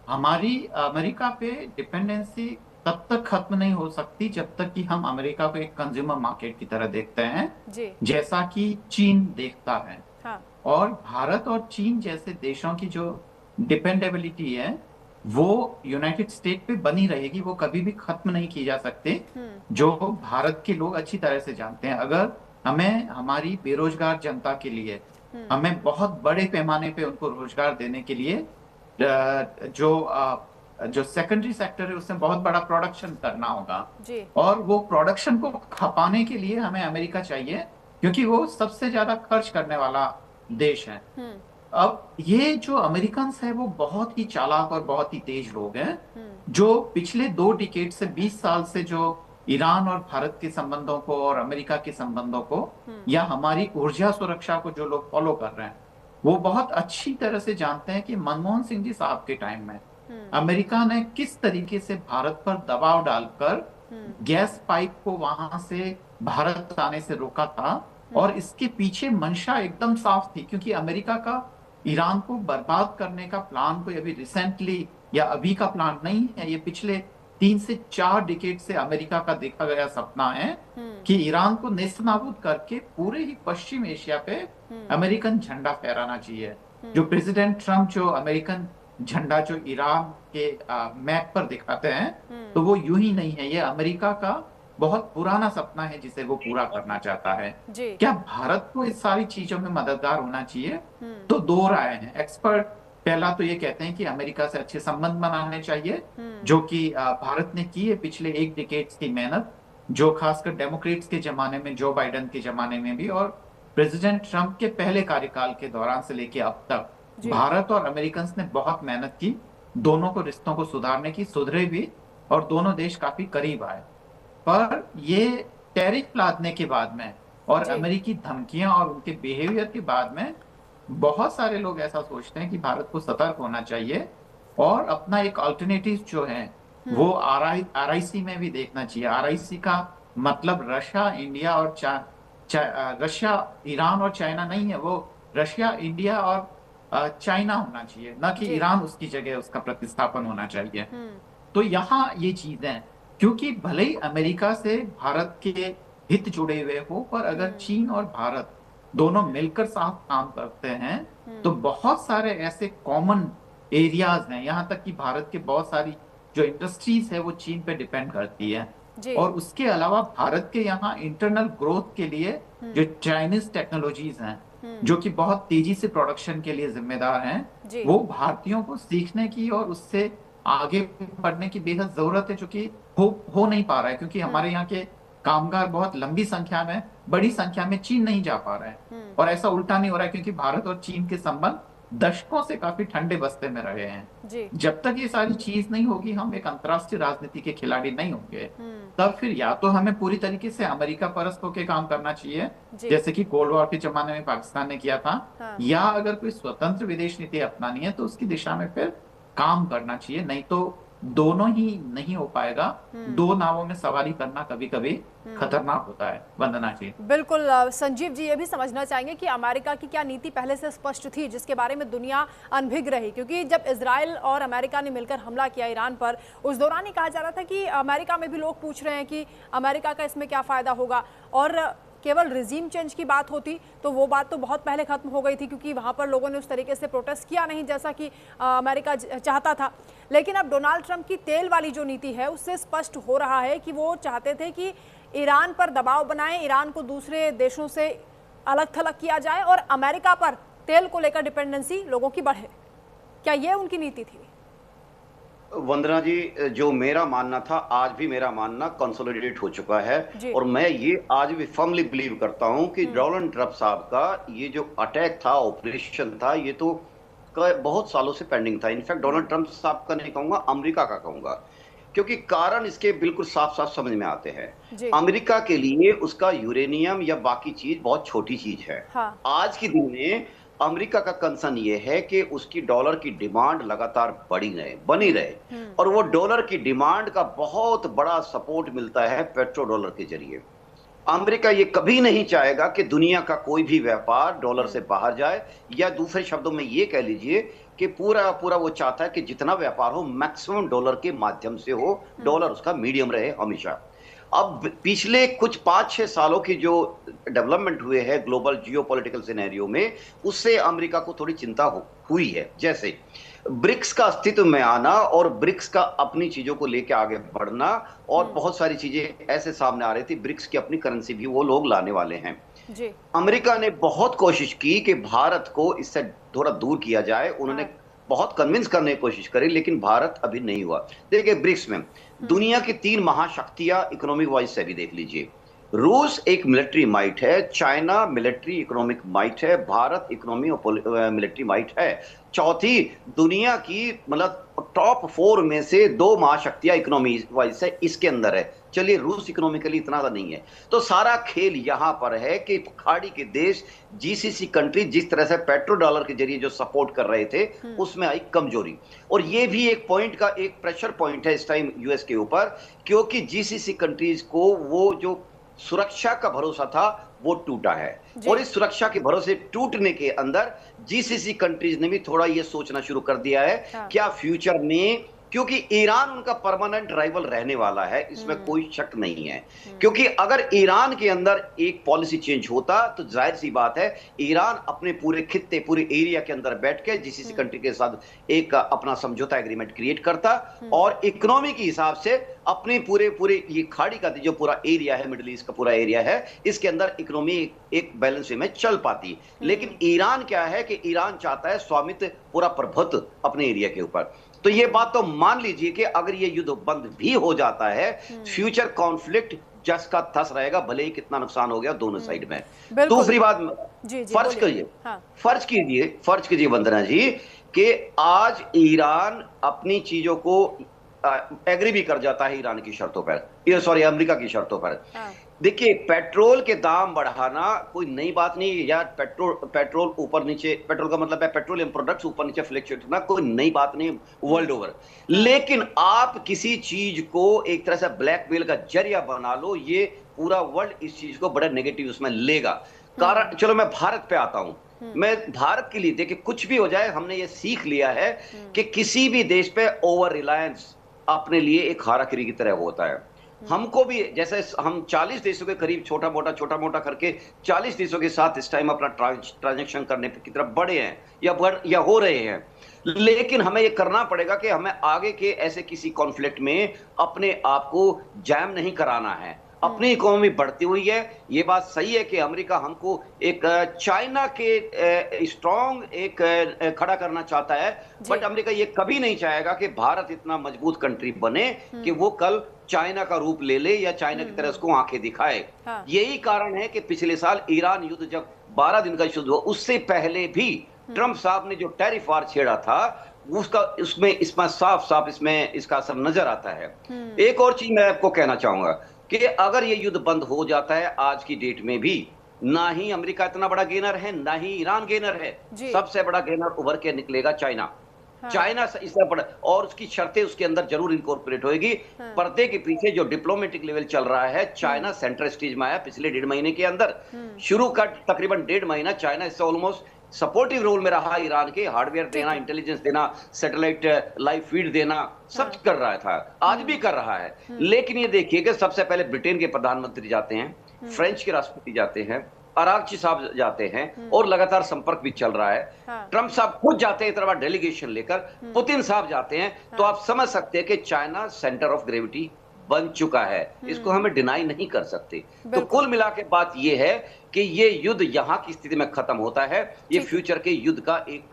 S4: हमारी अमेरिका पे डिपेंडेंसी तब तक खत्म नहीं हो सकती जब तक कि हम अमेरिका को एक कंज्यूमर मार्केट की तरह देखते हैं
S1: जी।
S4: जैसा कि चीन देखता है।
S1: हाँ।
S4: और भारत और चीन जैसे देशों की जो डिपेंडेबिलिटी है वो यूनाइटेड स्टेट पे बनी रहेगी, वो कभी भी खत्म नहीं की जा सकते, जो भारत के लोग अच्छी तरह से जानते हैं। अगर हमें हमारी बेरोजगार जनता के लिए हमें बहुत बड़े पैमाने पे उनको रोजगार देने के लिए जो सेकेंडरी सेक्टर है उसमें बहुत बड़ा प्रोडक्शन करना होगा
S1: जी।
S4: और वो प्रोडक्शन को खपाने के लिए हमें अमेरिका चाहिए, क्योंकि वो सबसे ज्यादा खर्च करने वाला देश है। अब ये जो अमेरिकन है वो बहुत ही चालाक और बहुत ही तेज लोग हैं, जो पिछले 2 डिकेड से 20 साल से जो ईरान और भारत के संबंधों को और अमेरिका के संबंधों को या हमारी ऊर्जा सुरक्षा को जो लोग फॉलो कर रहे हैं, वो बहुत अच्छी तरह से जानते हैं कि मनमोहन सिंह जी साहब के टाइम में अमेरिका ने किस तरीके से भारत पर दबाव डालकर गैस पाइप को वहां से भारत आने से रोका था। और इसके पीछे मंशा एकदम साफ थी, क्योंकि अमेरिका का ईरान को बर्बाद करने का प्लान कोई अभी रिसेंटली या अभी का प्लान नहीं है, ये पिछले 3 से 4 डिकेड से अमेरिका का देखा गया सपना है कि ईरान को नेस्तनाबूद करके पूरे ही पश्चिम एशिया पे अमेरिकन झंडा फहराना चाहिए। जो प्रेसिडेंट ट्रंप जो अमेरिकन झंडा जो ईरान के मैप पर दिखाते हैं, तो वो यूं ही नहीं है, ये अमेरिका का बहुत पुराना सपना है जिसे वो पूरा करना चाहता है। क्या भारत को इस सारी चीजों में मददगार होना चाहिए? तो 2 राय हैं एक्सपर्ट। पहला तो ये कहते हैं कि अमेरिका से अच्छे संबंध बनाने चाहिए, जो कि भारत ने की है पिछले 1 डिकेड की मेहनत, जो खासकर डेमोक्रेट्स के जमाने में, जो बाइडेन के जमाने में भी और प्रेसिडेंट ट्रंप के पहले कार्यकाल के दौरान से लेके अब तक भारत और अमेरिकन ने बहुत मेहनत की दोनों को रिश्तों को सुधारने की, सुधरे भी और दोनों देश काफी करीब आए। पर ये टैरिफ लादने के बाद में और अमेरिकी धमकियां और उनके बिहेवियर के बाद में बहुत सारे लोग ऐसा सोचते हैं कि भारत को सतर्क होना चाहिए और अपना एक अल्टरनेटिव जो है वो RIC में भी देखना चाहिए। RIC का मतलब रशिया, इंडिया और रशिया, ईरान और चाइना नहीं है, वो रशिया, इंडिया और चाइना होना चाहिए, न कि ईरान उसकी जगह उसका प्रतिस्थापन होना चाहिए। तो यहाँ ये चीजें, क्योंकि भले ही अमेरिका से भारत के हित जुड़े हुए हो, पर अगर चीन और भारत दोनों मिलकर साथ काम करते हैं तो बहुत सारे ऐसे कॉमन एरियाज हैं। यहाँ तक कि भारत के बहुत सारी जो इंडस्ट्रीज है वो चीन पे डिपेंड करती है।
S1: जी।
S4: और उसके अलावा भारत के यहाँ इंटरनल ग्रोथ के लिए जो चाइनीज टेक्नोलॉजीज हैं, जो कि बहुत तेजी से प्रोडक्शन के लिए जिम्मेदार हैं,
S1: जी।
S4: वो भारतीयों को सीखने की और उससे आगे बढ़ने की बेहद जरूरत है, जो कि हो नहीं पा रहा है, क्योंकि हमारे यहाँ के कामगार बहुत लंबी संख्या में, बड़ी संख्या में चीन नहीं जा पा रहे हैं। और ऐसा उल्टा नहीं हो रहा है, क्योंकि भारत और चीन के संबंध दशकों से काफी ठंडे बस्ते में रहे हैं।
S1: जी।
S4: जब तक ये सारी चीज नहीं होगी, हम एक अंतर्राष्ट्रीय राजनीति के खिलाड़ी नहीं होंगे। तब फिर या तो हमें पूरी तरीके से अमेरिका परस्त होकर काम करना चाहिए, जैसे कि कोल्ड वॉर के जमाने में पाकिस्तान ने किया था,
S1: हाँ।
S4: या अगर कोई स्वतंत्र विदेश नीति अपनानी है तो उसकी दिशा में फिर काम करना चाहिए। नहीं तो दोनों ही नहीं हो पाएगा। दो नावों में सवारी करना कभी कभी खतरनाक होता है। वंदना जी।
S1: बिल्कुल। संजीव जी ये भी समझना चाहेंगे कि अमेरिका की क्या नीति पहले से स्पष्ट थी, जिसके बारे में दुनिया अनभिज्ञ रही, क्योंकि जब इजराइल और अमेरिका ने मिलकर हमला किया ईरान पर, उस दौरान ही कहा जा रहा था कि अमेरिका में भी लोग पूछ रहे हैं कि अमेरिका का इसमें क्या फायदा होगा। और केवल रिजीम चेंज की बात होती तो वो बात तो बहुत पहले खत्म हो गई थी, क्योंकि वहाँ पर लोगों ने उस तरीके से प्रोटेस्ट किया नहीं जैसा कि अमेरिका चाहता था। लेकिन अब डोनाल्ड ट्रंप की तेल वाली जो नीति है उससे स्पष्ट हो रहा है कि वो चाहते थे कि ईरान पर दबाव बनाएं, ईरान को दूसरे देशों से अलग थलग किया जाए और अमेरिका पर तेल को लेकर डिपेंडेंसी लोगों की बढ़े। क्या ये उनकी नीति थी?
S2: वंदना जी, जो मेरा मानना था आज भी मेरा मानना कंसोलिडेट हो चुका है। और मैं ये आज भी फर्मली बिलीव करता हूं कि डोनाल्ड ट्रंप साहब का ये जो अटैक था, ऑपरेशन था, ये तो बहुत सालों से पेंडिंग था। इनफैक्ट डोनाल्ड ट्रंप साहब का नहीं कहूंगा, अमेरिका का कहूंगा, क्योंकि कारण इसके बिल्कुल साफ साफ समझ में आते हैं। अमेरिका के लिए उसका यूरेनियम या बाकी चीज बहुत छोटी चीज है। हाँ। आज के दिन में अमेरिका का कंसर्न ये है कि उसकी डॉलर की डिमांड लगातार बनी रहे और वो डॉलर की डिमांड का बहुत बड़ा सपोर्ट मिलता है पेट्रो डॉलर के जरिए। अमेरिका ये कभी नहीं चाहेगा कि दुनिया का कोई भी व्यापार डॉलर से बाहर जाए, या दूसरे शब्दों में ये कह लीजिए कि पूरा पूरा वो चाहता है कि जितना व्यापार हो मैक्सिमम डॉलर के माध्यम से हो, डॉलर उसका मीडियम रहे हमेशा। अब पिछले कुछ 5-6 सालों की जो डेवलपमेंट हुए हैं ग्लोबल जियोपॉलिटिकल सिनेरियो में, उससे अमेरिका को थोड़ी चिंता हुई है। जैसे ब्रिक्स का अस्तित्व में आना और ब्रिक्स का अपनी चीजों को लेकर आगे बढ़ना, और बहुत सारी चीजें ऐसे सामने आ रही थी। ब्रिक्स की अपनी करेंसी भी वो लोग लाने वाले हैं। जी। अमेरिका ने बहुत कोशिश की कि भारत को इससे थोड़ा दूर किया जाए। उन्होंने बहुत कन्विंस करने की कोशिश करी, लेकिन भारत अभी नहीं हुआ। देखिए, ब्रिक्स में दुनिया की 3 महाशक्तियां इकोनॉमिक वाइज से भी देख लीजिए। रूस एक मिलिट्री माइट है, चाइना मिलिट्री इकोनॉमिक माइट है, भारत इकोनॉमी और मिलिट्री माइट है। चौथी दुनिया की मतलब टॉप 4 में से 2 महाशक्तियां इकोनॉमी वाइज से इसके अंदर है। चलिए, रूस इकोनॉमिकली इतना तो नहीं है। तो सारा खेल यहां पर है कि खाड़ी के देश, जीसीसी कंट्री जिस तरह से पेट्रो डॉलर के जरिए जो सपोर्ट कर रहे थे, उसमें आई कमजोरी। और ये भी एक पॉइंट का एक प्रेशर पॉइंट है इस टाइम यूएस के ऊपर, क्योंकि जीसीसी कंट्रीज को वो जो सुरक्षा का भरोसा था वो टूटा है। और इस सुरक्षा के भरोसे टूटने के अंदर जीसीसी कंट्रीज ने भी थोड़ा ये सोचना शुरू कर दिया है, क्या फ्यूचर में, क्योंकि ईरान उनका परमानेंट राइवल रहने वाला है, इसमें कोई शक नहीं है। क्योंकि अगर ईरान के अंदर एक पॉलिसी चेंज होता तो जाहिर सी बात है ये अपने पूरे खित्ते, पूरे एरिया के अंदर बैठ के जीसीसी कंट्री के साथ एक अपना समझौता एग्रीमेंट क्रिएट करता और इकोनॉमी के हिसाब से अपने पूरे ये खाड़ी का जो पूरा एरिया है, मिडिल ईस्ट का पूरा एरिया है, इसके अंदर इकोनॉमी एक बैलेंस वे में चल पाती। लेकिन ईरान क्या है कि ईरान चाहता है स्वामित्व, पूरा प्रभुत्व अपने एरिया के ऊपर। तो ये बात तो मान लीजिए कि अगर ये युद्ध बंद भी हो जाता है, फ्यूचर कॉन्फ्लिक्ट जस का तस रहेगा, भले ही कितना नुकसान हो गया दोनों साइड में। दूसरी बात, फर्ज कीजिए वंदना जी कि आज ईरान अपनी चीजों को एग्री भी कर जाता है ईरान की शर्तों पर, सॉरी अमेरिका की शर्तों पर। देखिए, पेट्रोल के दाम बढ़ाना कोई नई बात नहीं है यार। पेट्रोल ऊपर नीचे, पेट्रोल का मतलब है पेट्रोलियम प्रोडक्ट्स ऊपर नीचे फ्लक्चुएट होना, कोई नई बात नहीं वर्ल्ड ओवर। लेकिन आप किसी चीज को एक तरह से ब्लैकमेल का जरिया बना लो, ये पूरा वर्ल्ड इस चीज को बड़ा नेगेटिव उसमें लेगा। कारण, चलो मैं भारत पे आता हूं। मैं भारत के लिए, देखिए कुछ भी हो जाए, हमने ये सीख लिया है कि किसी भी देश पे ओवर रिलायंस अपने लिए एक हाराकिरी की तरह होता है। हमको भी जैसे हम 40 देशों के करीब छोटा मोटा करके 40 देशों के साथ इस टाइम अपना ट्रांजैक्शन करने की तरफ बढ़े हैं या हो रहे हैं। लेकिन हमें ये करना पड़ेगा कि हमें आगे के ऐसे किसी कॉन्फ्लिक्ट में अपने आप को जैम नहीं कराना है। अपनी इकोनॉमी बढ़ती हुई है, ये बात सही है कि अमेरिका हमको एक चाइना के स्ट्रॉन्ग एक खड़ा करना चाहता है, बट अमेरिका ये कभी नहीं चाहेगा कि भारत इतना मजबूत कंट्री बने कि वो कल चाइना का रूप ले ले या चाइना की तरह उसको आंखें दिखाए। यही कारण है कि पिछले साल ईरान युद्ध जब 12 दिन का युद्ध हुआ, उससे पहले भी ट्रंप साहब ने जो टैरिफ वार छेड़ा था इसमें साफ इसमें इसका असर नजर आता है। एक और चीज मैं आपको कहना चाहूंगा कि अगर ये युद्ध बंद हो जाता है आज की डेट में भी, ना ही अमेरिका इतना बड़ा गेनर है, ना ही ईरान गेनर है, सबसे बड़ा गेनर उभर के निकलेगा चाइना। चाइना इससे बड़ा, और उसकी शर्तें उसके अंदर जरूर इनकॉर्पोरेट होगी। पर्दे के पीछे जो डिप्लोमेटिक लेवल चल रहा है, चाइना सेंटर स्टेज में आया पिछले 1.5 महीने के अंदर। शुरू का तकरीबन 1.5 महीना चाइना इससे ऑलमोस्ट सपोर्टिव रोल में रहा, ईरान के हार्डवेयर देना, इंटेलिजेंस देना, सैटेलाइट लाइव फीड देना, सब कर रहा था, आज भी कर रहा है। लेकिन ये देखिए कि सबसे पहले ब्रिटेन के प्रधानमंत्री जाते हैं, फ्रेंच के राष्ट्रपति जाते हैं, अरागची साहब जाते हैं, और लगातार संपर्क भी चल रहा है। ट्रंप साहब खुद जाते हैं इतना डेलीगेशन लेकर, पुतिन साहब जाते हैं। तो आप समझ सकते हैं कि चाइना सेंटर ऑफ ग्रेविटी बन चुका है, इसको हमें डिनाई नहीं कर सकते। तो कुल मिला के बात यह है कि ये युद्ध यहाँ की स्थिति में खत्म होता है, ये फ्यूचर के युद्ध का एक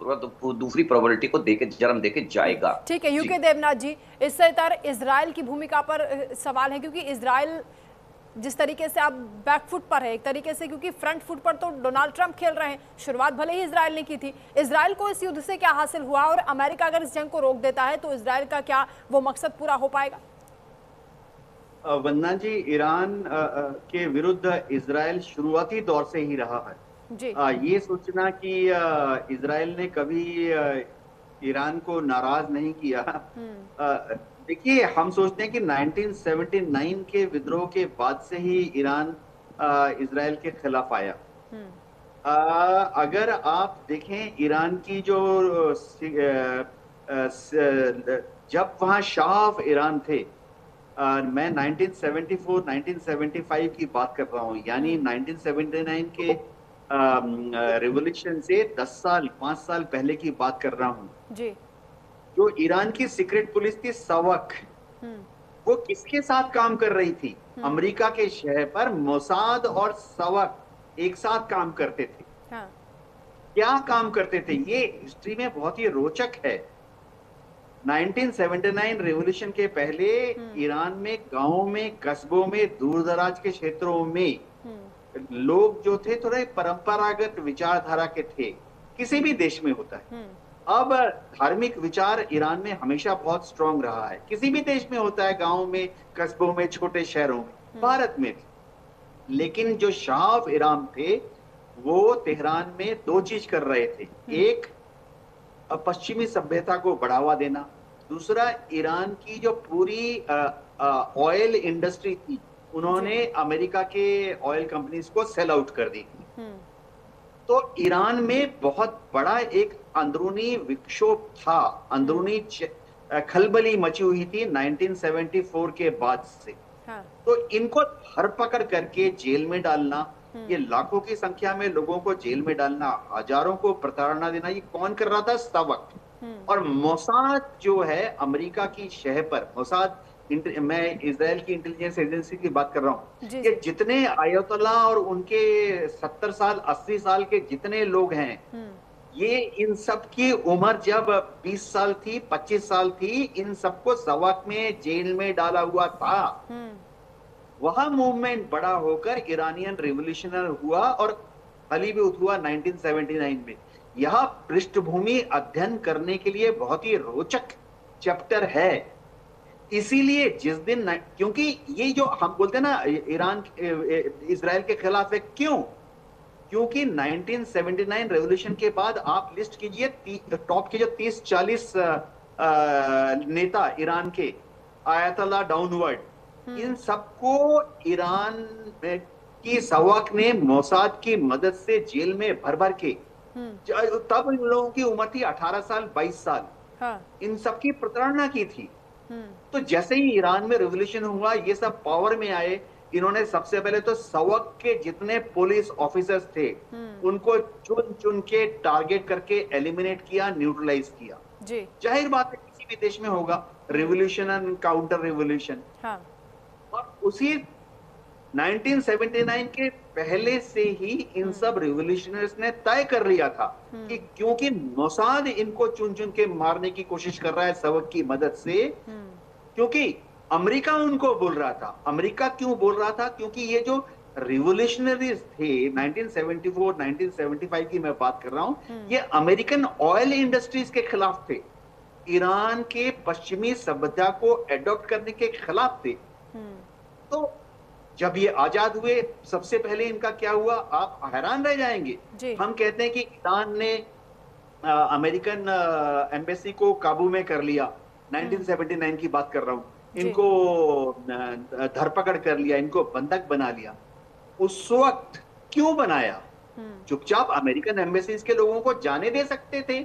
S2: दूसरी प्रोबेबिलिटी को जन्म देके जाएगा।
S1: ठीक है यूके देवनाथ जी, इससे इतर इजराइल की भूमिका पर सवाल है, क्योंकि इजराइल जिस तरीके से आप बैकफुट पर है एक तरीके से, क्योंकि फ्रंट फुट पर तो डोनाल्ड ट्रंप खेल रहे हैं। शुरुआत भले ही इजराइल ने की थी, इजराइल को इस युद्ध से क्या हासिल हुआ, और अमेरिका अगर इस जंग को रोक देता है तो इजराइल का क्या वो मकसद पूरा हो पाएगा?
S3: वंदना जी, ईरान के विरुद्ध इजराइल शुरुआती दौर से ही रहा है जी। ये सोचना कि इजराइल ने कभी ईरान को नाराज नहीं किया, देखिए हम सोचते हैं कि 1979 के विद्रोह के बाद से ही ईरान इजराइल के खिलाफ आया। अगर आप देखें ईरान की जो जब वहां शाह ऑफ ईरान थे, मैं 1974-1975 की बात कर रहा हूँ, यानी 1979 के रिवॉल्यूशन से 5 साल पहले की बात कर रहा हूँ जी। जो ईरान की सीक्रेट पुलिस थी सवक, वो किसके साथ काम कर रही थी? अमेरिका के शहर पर मोसाद और सवक एक साथ काम करते थे। हाँ। क्या काम करते थे, ये हिस्ट्री में बहुत ही रोचक है। 1979 रेवोल्यूशन के पहले ईरान में गांवों में, कस्बों में, दूर दराज के क्षेत्रों में लोग जो थे थोड़े परंपरागत विचारधारा के थे, किसी भी देश में होता है। अब धार्मिक विचार ईरान में हमेशा बहुत स्ट्रांग रहा है, किसी भी देश में होता है, गांवों में, कस्बों में, छोटे शहरों में, भारत में भी। लेकिन जो शाह ऑफ ईरान थे वो तेहरान में 2 चीज कर रहे थे, एक पश्चिमी सभ्यता को बढ़ावा देना, दूसरा ईरान की जो पूरी ऑयल इंडस्ट्री थी उन्होंने अमेरिका के ऑयल कंपनीज को सेल आउट कर दी थी। तो ईरान में बहुत बड़ा एक अंदरूनी विक्षोभ था, अंदरूनी खलबली मची हुई थी 1974 के बाद से। हाँ। तो इनको धरपकड़ करके जेल में डालना, ये लाखों की संख्या में लोगों को जेल में डालना, हजारों को प्रताड़ना देना, ये कौन कर रहा था? सवक। और मोसाद जो है अमेरिका की शह पर, मोसाद, मैं इजराइल की इंटेलिजेंस एजेंसी की बात कर रहा हूँ, कि जितने आयतुल्ला और उनके 70 साल 80 साल के जितने लोग हैं, ये इन सब की उम्र जब 20 साल थी, 25 साल थी, इन सबको सवक में जेल में डाला हुआ था। वह मूवमेंट बड़ा होकर ईरानियन रिवोल्यूशनर हुआ और खलीफा हुआ 1979 में। यह पृष्ठभूमि अध्ययन करने के लिए बहुत ही रोचक चैप्टर है। इसीलिए जिस दिन, क्योंकि ये जो हम बोलते हैं ना ईरान इजराइल के खिलाफ है, क्यों? क्योंकि 1979 रेवोल्यूशन के बाद आप लिस्ट कीजिए टॉप के जो 30-40 नेता ईरान के, आयतुल्ला डाउनवर्ड, इन सबको ईरान की सवक ने मोसाद की मदद से जेल में भर भर के, तब इन लोगों की उम्र थी 18 साल 22 साल, हाँ। इन सबकी प्रताड़ना की थी। तो जैसे ही ईरान में रिवोल्यूशन हुआ, ये सब पावर में आए, इन्होंने सबसे पहले तो 100 के जितने पुलिस ऑफिसर्स थे उनको चुन चुन के टारगेट करके एलिमिनेट किया, न्यूट्रलाइज किया।
S1: जी।
S3: जाहिर बात है किसी भी देश में होगा रिवोल्यूशन एंड काउंटर रिवोल्यूशन।
S1: हाँ।
S3: और उसी 1979 के पहले से ही इन सब रिवोल्यूशनरीज ने तय कर लिया था कि क्योंकि मोसाद इनको चुन चुन के मारने की कोशिश कर रहा है सबक की मदद से, क्योंकि अमेरिका उनको बोल रहा था। अमेरिका क्यों बोल रहा था? क्योंकि ये जो रिवोल्यूशनरीज थे 1974 1975 की मैं बात कर रहा हूं, ये अमेरिकन ऑयल इंडस्ट्रीज के खिलाफ थे, ईरान के पश्चिमी सभ्यता को एडॉप्ट करने के खिलाफ थे। तो जब ये आजाद हुए, सबसे पहले इनका क्या हुआ, आप हैरान रह जाएंगे। हम कहते हैं कि ईरान ने अमेरिकन एम्बेसी को काबू में कर लिया, 1979 की बात कर रहा हूं, इनको धरपकड़ कर लिया, इनको बंधक बना लिया। उस वक्त क्यों बनाया? चुपचाप अमेरिकन एम्बेसीज के लोगों को जाने दे सकते थे।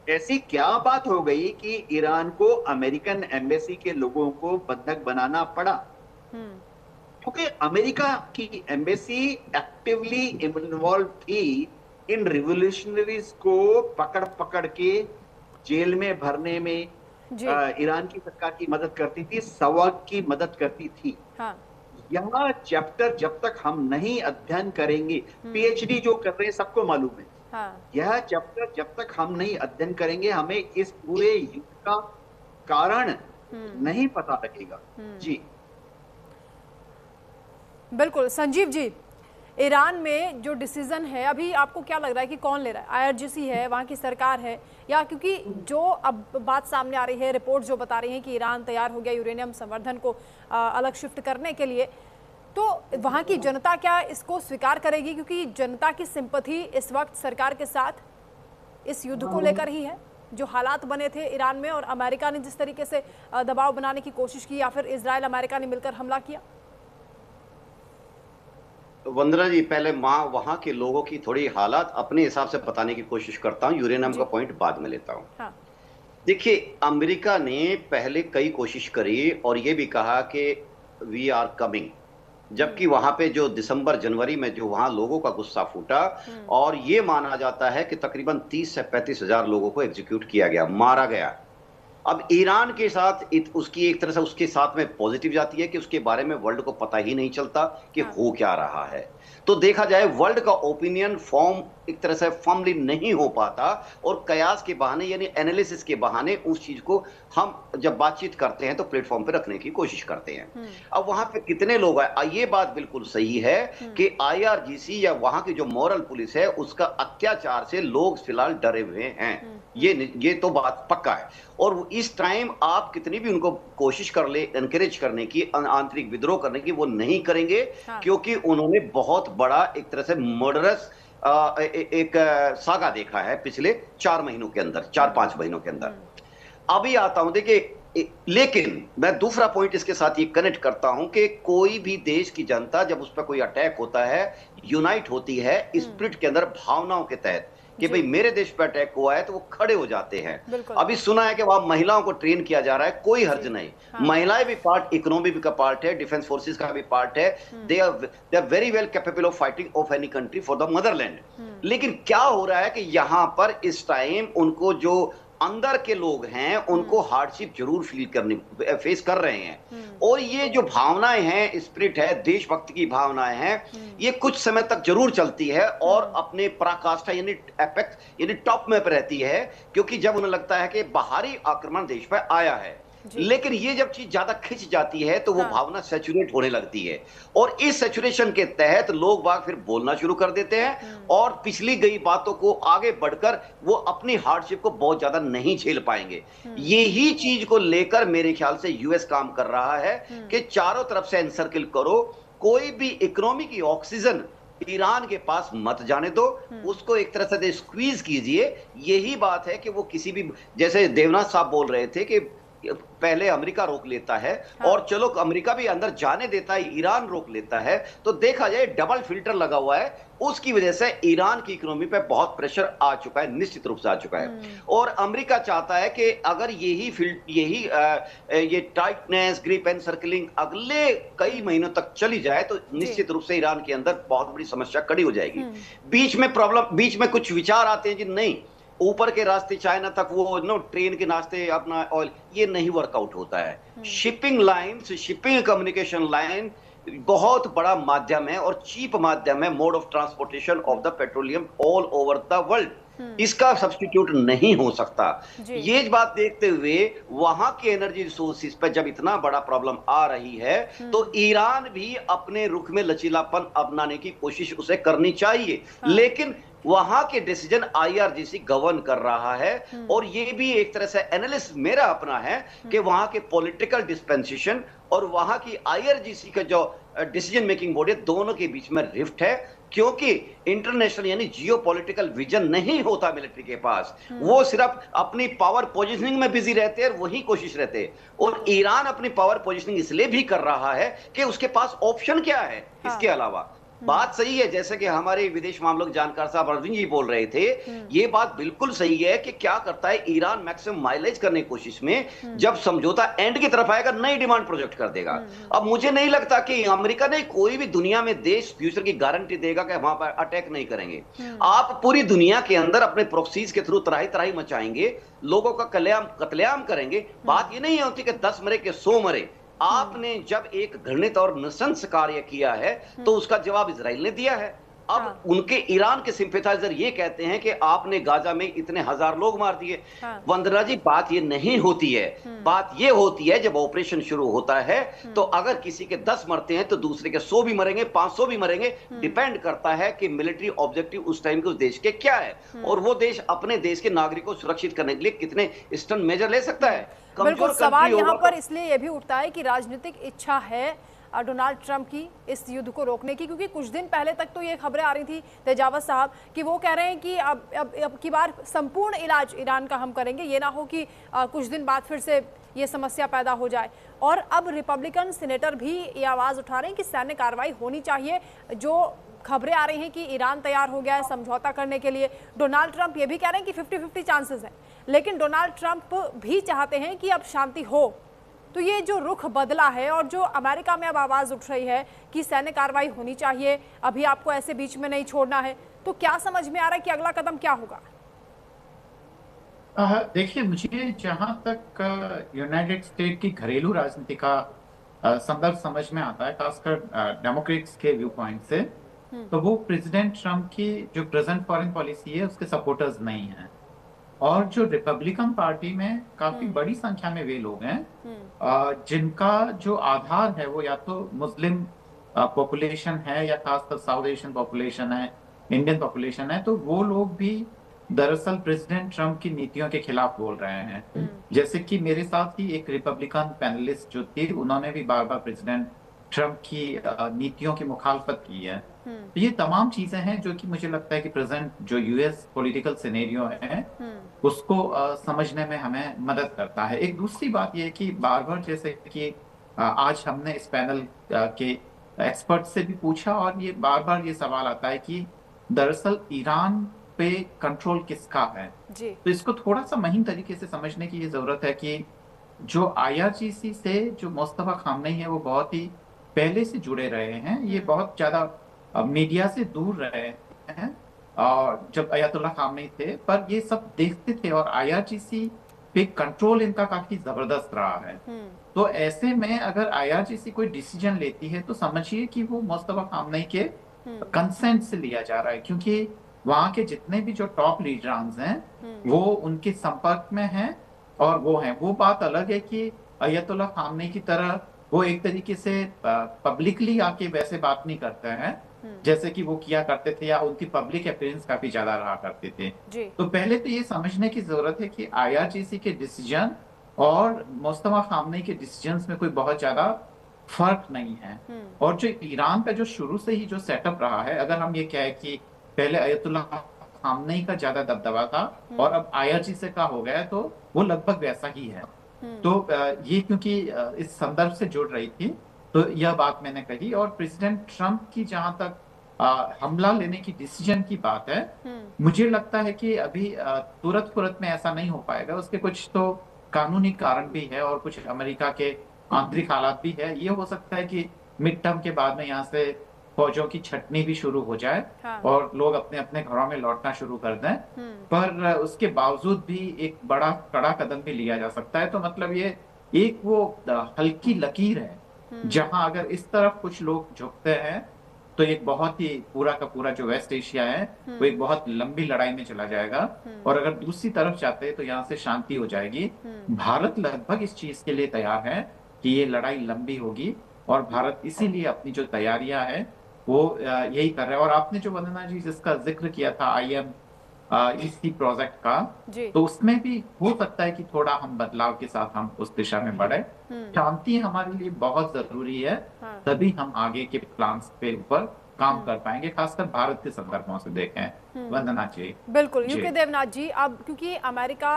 S3: ऐसी क्या बात हो गई कि ईरान को अमेरिकन एम्बेसी के लोगों को बंधक बनाना पड़ा? क्योंकि अमेरिका की एम्बेसी एक्टिवली इन्वॉल्व थी इन रिवोल्यूशनरीज को पकड़ पकड़ के जेल में भरने में। ईरान की सरकार की मदद करती थी, सवाक की मदद करती थी। हाँ। यह चैप्टर जब तक हम नहीं अध्ययन करेंगे, पीएचडी जो कर रहे हैं सबको मालूम है, हाँ। यह चैप्टर जब तक हम नहीं अध्ययन करेंगे, हमें इस पूरे युद्ध का कारण नहीं पता लगेगा। जी
S1: बिल्कुल। संजीव जी, ईरान में जो डिसीजन है अभी आपको क्या लग रहा है कि कौन ले रहा है? आईआरजीसी है, वहाँ की सरकार है, या क्योंकि जो अब बात सामने आ रही है, रिपोर्ट जो बता रही है कि ईरान तैयार हो गया यूरेनियम संवर्धन को अलग शिफ्ट करने के लिए, तो वहाँ की जनता क्या इसको स्वीकार करेगी? क्योंकि जनता की सिंपैथी इस वक्त सरकार के साथ इस युद्ध को लेकर ही है। जो हालात बने थे ईरान में और अमेरिका ने जिस तरीके से दबाव बनाने की कोशिश की, या फिर इजराइल अमेरिका ने मिलकर हमला किया।
S2: वंदना जी, पहले वहां के लोगों की थोड़ी हालात अपने हिसाब से बताने की कोशिश करता हूं, यूरेनियम का पॉइंट बाद में लेता हूं। हाँ। देखिए, अमेरिका ने पहले कई कोशिश करी और ये भी कहा कि वी आर कमिंग, जबकि वहां पे जो दिसंबर जनवरी में जो वहां लोगों का गुस्सा फूटा, और ये माना जाता है कि तकरीबन 30 से 35 हजार लोगों को एग्जीक्यूट किया गया, मारा गया। अब ईरान के साथ उसकी एक तरह से उसके साथ में पॉजिटिव जाती है कि उसके बारे में वर्ल्ड को पता ही नहीं चलता कि हो क्या रहा है। तो देखा जाए वर्ल्ड का ओपिनियन फॉर्म एक तरह से फॉर्मली नहीं हो पाता, और कयास के बहाने यानी एनालिसिस के बहाने उस चीज को हम जब बातचीत करते हैं तो प्लेटफॉर्म पे रखने की कोशिश करते हैं। अब वहां पे कितने लोग आए, ये बात बिल्कुल सही है कि आईआरजीसी या वहां की जो मॉरल पुलिस है उसका अत्याचार से लोग फिलहाल डरे हुए हैं, ये तो बात पक्का है। और इस टाइम आप कितनी भी उनको कोशिश कर ले एनकरेज करने की, आंतरिक विद्रोह करने की, वो नहीं करेंगे। हाँ। क्योंकि उन्होंने बहुत बड़ा एक तरह से मर्डरस एक सागा देखा है पिछले 4 महीनों के अंदर, 4-5 महीनों के अंदर। अभी आता हूं, देखिए, लेकिन मैं दूसरा पॉइंट इसके साथ ये कनेक्ट करता हूं कि कोई भी देश की जनता जब उस पर कोई अटैक होता है, यूनाइट होती है स्पिरिट के अंदर, भावनाओं के तहत कि भाई मेरे देश पर अटैक हुआ है, तो वो खड़े हो जाते हैं। अभी सुना है कि वहां महिलाओं को ट्रेन किया जा रहा है, कोई हर्ज नहीं। हाँ। महिलाएं भी पार्ट, इकोनॉमी का पार्ट है, डिफेंस फोर्सेस का भी पार्ट है। They are very well capable of fighting of any country for the motherland. लेकिन क्या हो रहा है कि यहां पर इस टाइम उनको जो अंदर के लोग हैं उनको हार्डशिप जरूर फेस कर रहे हैं, और ये जो भावनाएं हैं, स्पिरिट है, देशभक्ति की भावनाएं हैं, ये कुछ समय तक जरूर चलती है और अपने पराकाष्ठा यानी एपेक्स यानी टॉप में रहती है, क्योंकि जब उन्हें लगता है कि बाहरी आक्रमण देश पर आया है। लेकिन ये जब चीज ज्यादा खिंच जाती है तो वो भावना सैचुरेट होने लगती है, और इस सैचुरेशन के तहत लोग बाग फिर बोलना शुरू कर देते हैं, और पिछली गई बातों को आगे बढ़कर वो अपनी हार्डशिप को बहुत ज्यादा नहीं झेल पाएंगे। यही चीज को लेकर मेरे ख्याल से यूएस काम कर रहा है कि चारों तरफ से एनसर्किल करो, कोई भी इकोनॉमी की ऑक्सीजन ईरान के पास मत जाने दो, उसको एक तरह से स्क्वीज कीजिए। यही बात है कि वो किसी भी, जैसे देवनाथ साहब बोल रहे थे कि पहले अमेरिका रोक लेता है और चलो अमेरिका भी अंदर जाने देता है, ईरान रोक लेता है, तो देखा जाए डबल फिल्टर लगा हुआ है। उसकी वजह से ईरान की इकोनॉमी पे बहुत प्रेशर आ चुका है, निश्चित रूप से आ चुका है। और अमेरिका चाहता है कि अगर ये टाइटनेस, ग्रिप एंड सर्कलिंग अगले कई महीनों तक चली जाए तो निश्चित रूप से ईरान के अंदर बहुत बड़ी समस्या खड़ी हो जाएगी। बीच में कुछ विचार आते हैं जी, नहीं ऊपर के रास्ते चाइना तक वो ट्रेन के रास्ते अपना ऑयल, ये नहीं वर्कआउट होता है। Shipping lines, shipping communication line बहुत बड़ा माध्यम है और चीप माध्यम है, mode of transportation of the petroleum all over the world. इसका सब्स्टिट्यूट नहीं हो सकता। ये बात देखते हुए वहां के एनर्जी रिसोर्सेज पर जब इतना बड़ा प्रॉब्लम आ रही है तो ईरान भी अपने रुख में लचीलापन अपनाने की कोशिश उसे करनी चाहिए। लेकिन वहां के डिसीजन आईआरजीसी गवर्न कर रहा है और ये भी एक तरह से एनालिस्ट मेरा अपना है कि वहां के पॉलिटिकल डिस्पेंसेशन और वहां की आईआरजीसी का जो डिसीजन मेकिंग बॉडी, दोनों के बीच में रिफ्ट है, क्योंकि इंटरनेशनल यानी जियो पॉलिटिकल विजन नहीं होता मिलिट्री के पास। वो सिर्फ अपनी पावर पोजिशनिंग में बिजी रहते हैं, वही कोशिश रहते हैं। और ईरान अपनी पावर पोजिशनिंग इसलिए भी कर रहा है कि उसके पास ऑप्शन क्या है इसके अलावा। बात सही है, जैसे कि हमारे विदेश मामलों के जानकार साहब अरविंद जी बोल रहे थे, ये बात बिल्कुल सही है कि क्या करता है ईरान मैक्सिमम माइलेज करने की कोशिश में, जब समझौता एंड की तरफ आएगा नई डिमांड प्रोजेक्ट कर देगा। अब मुझे नहीं लगता कि अमेरिका ने कोई भी दुनिया में देश फ्यूचर की गारंटी देगा कि वहां पर अटैक नहीं करेंगे। आप पूरी दुनिया के अंदर अपने प्रोक्सीज के थ्रू तराही तराही मचाएंगे, लोगों का कत्लेआम करेंगे। बात ये नहीं होती कि 10 मरे के 100 मरे। आपने जब एक घृणित और नृशंस कार्य किया है तो उसका जवाब इजराइल ने दिया है। अब उनके ईरान के सिंपैथाइजर ये कहते हैं कि आपने गाजा में इतने हजार लोग मार दिए। वंदना जी, बात ये नहीं होती है। बात ये होती है जब ऑपरेशन शुरू होता है तो अगर किसी के 10 मरते हैं तो दूसरे के 100 भी मरेंगे, 500 भी मरेंगे। डिपेंड करता है कि मिलिट्री ऑब्जेक्टिव उस टाइम के उस देश के क्या है और वो देश अपने देश के नागरिकों को सुरक्षित करने के लिए कितने स्टर्न मेजर ले सकता है।
S1: बिल्कुल, सवाल यहाँ पर इसलिए यह भी उठता है कि राजनीतिक इच्छा है डोनाल्ड ट्रंप की इस युद्ध को रोकने की, क्योंकि कुछ दिन पहले तक तो ये खबरें आ रही थी तेजावत साहब कि वो कह रहे हैं कि अब की बार संपूर्ण इलाज ईरान का हम करेंगे, ये ना हो कि कुछ दिन बाद फिर से ये समस्या पैदा हो जाए। और अब रिपब्लिकन सीनेटर भी ये आवाज़ उठा रहे हैं कि सैन्य कार्रवाई होनी चाहिए। जो खबरें आ रही हैं कि ईरान तैयार हो गया है समझौता करने के लिए, डोनाल्ड ट्रंप ये भी कह रहे हैं कि 50-50 चांसेस हैं, लेकिन डोनाल्ड ट्रंप भी चाहते हैं कि अब शांति हो। तो ये जो रुख बदला है और जो अमेरिका में अब आवाज़ उठ रही है कि सैन्य कार्रवाई होनी चाहिए, अभी आपको ऐसे बीच में नहीं छोड़ना है, तो क्या समझ में आ रहा है कि अगला कदम क्या होगा?
S4: देखिए, मुझे जहां तक यूनाइटेड स्टेट की घरेलू राजनीति का संदर्भ समझ में आता है, खासकर डेमोक्रेट्स के व्यू पॉइंट से, तो वो प्रेसिडेंट ट्रंप की जो प्रेजेंट फॉरेन पॉलिसी है उसके सपोर्टर्स नहीं हैं। और जो रिपब्लिकन पार्टी में काफी बड़ी संख्या में वे लोग हैं जिनका जो आधार है वो या तो मुस्लिम पॉपुलेशन है या खासकर साउथ एशियन पॉपुलेशन है, इंडियन पॉपुलेशन है, तो वो लोग भी दरअसल प्रेसिडेंट ट्रंप की नीतियों के खिलाफ बोल रहे हैं। जैसे कि मेरे साथ ही एक रिपब्लिकन पैनलिस्ट जो थी, उन्होंने भी बार बार प्रेसिडेंट ट्रंप की नीतियों की मुखालफत की है। तो ये तमाम चीजें हैं जो कि मुझे लगता है कि प्रेजेंट जो यूएस पॉलिटिकल सिनेरियो है उसको समझने में हमें मदद करता है। एक दूसरी बात ये है कि बार बार जैसे कि आज हमने इस पैनल के एक्सपर्ट से भी पूछा और ये बार बार ये सवाल आता है कि दरअसल ईरान पे कंट्रोल किसका है जी। तो इसको थोड़ा सा महीन तरीके से समझने की ये जरूरत है कि जो आईआरजीसी से जो मुस्तफा खामनेई है वो बहुत ही पहले से जुड़े रहे हैं। ये बहुत ज्यादा मीडिया से दूर रहे हैं और जब अयतुल्ला खामनेई थे, पर ये सब देखते थे और आईआरजीसी पे कंट्रोल इनका काफी जबरदस्त रहा है। तो ऐसे में अगर आईआरजीसी कोई डिसीजन लेती है तो समझिए कि वो मुस्तफा खामनेई के कंसेंट से लिया जा रहा है, क्योंकि वहां के जितने भी जो टॉप लीडर्स हैं वो उनके संपर्क में हैं और वो हैं। वो बात अलग है कि अयतुल्ला खामनेई की तरह वो एक तरीके से पब्लिकली आके वैसे बात नहीं करते हैं जैसे कि वो किया करते थे या उनकी पब्लिक अपीयरेंस काफी ज्यादा रहा करते थे। तो पहले तो ये समझने की जरूरत है कि आईआरजीसी के डिसीजन और मुस्तफा खामनेई के डिसीजंस में कोई बहुत ज्यादा फर्क नहीं है। और जो ईरान का जो शुरू से ही जो सेटअप रहा है, अगर हम ये कहें कि पहले अयतुल्ला खामनेई का ज्यादा दबदबा था और अब आईआरजीसी का हो गया, तो वो लगभग वैसा ही है। तो ये क्योंकि इस संदर्भ से जुड़ रही थी, तो यह बात मैंने कही। और प्रेसिडेंट ट्रंप की जहां तक हमला लेने की डिसीजन की बात है, मुझे लगता है कि अभी तुरंत में ऐसा नहीं हो पाएगा। उसके कुछ तो कानूनी कारण भी है और कुछ अमेरिका के आंतरिक हालात भी है। ये हो सकता है कि मिड टर्म के बाद में यहाँ से फौजों की छटनी भी शुरू हो जाए,
S1: हाँ।
S4: और लोग अपने अपने घरों में लौटना शुरू कर दें। पर उसके बावजूद भी एक बड़ा कड़ा कदम भी लिया जा सकता है। तो मतलब ये एक वो हल्की लकीर है, जहां अगर इस तरफ कुछ लोग झुकते हैं तो एक बहुत ही पूरा का पूरा जो वेस्ट एशिया है वो एक बहुत लंबी लड़ाई में चला जाएगा। और अगर दूसरी तरफ जाते हैं तो यहाँ से शांति हो जाएगी। भारत लगभग इस चीज के लिए तैयार है कि ये लड़ाई लंबी होगी, और भारत इसीलिए अपनी जो तैयारियां हैं वो यही कर रहा है। और आपने जो वंदना जी जिसका जिक्र किया था IMEC प्रोजेक्ट का, तो उसमें भी हो सकता है कि थोड़ा हम बदलाव के साथ हम उस दिशा में बढ़े। शांति हमारे लिए बहुत जरूरी है, तभी हम आगे के प्लान्स पे ऊपर काम कर पाएंगे, खासकर भारत के संदर्भों से देखें। वंदना जी।
S1: बिल्कुल यूके देवनाथ जी, अब क्योंकि अमेरिका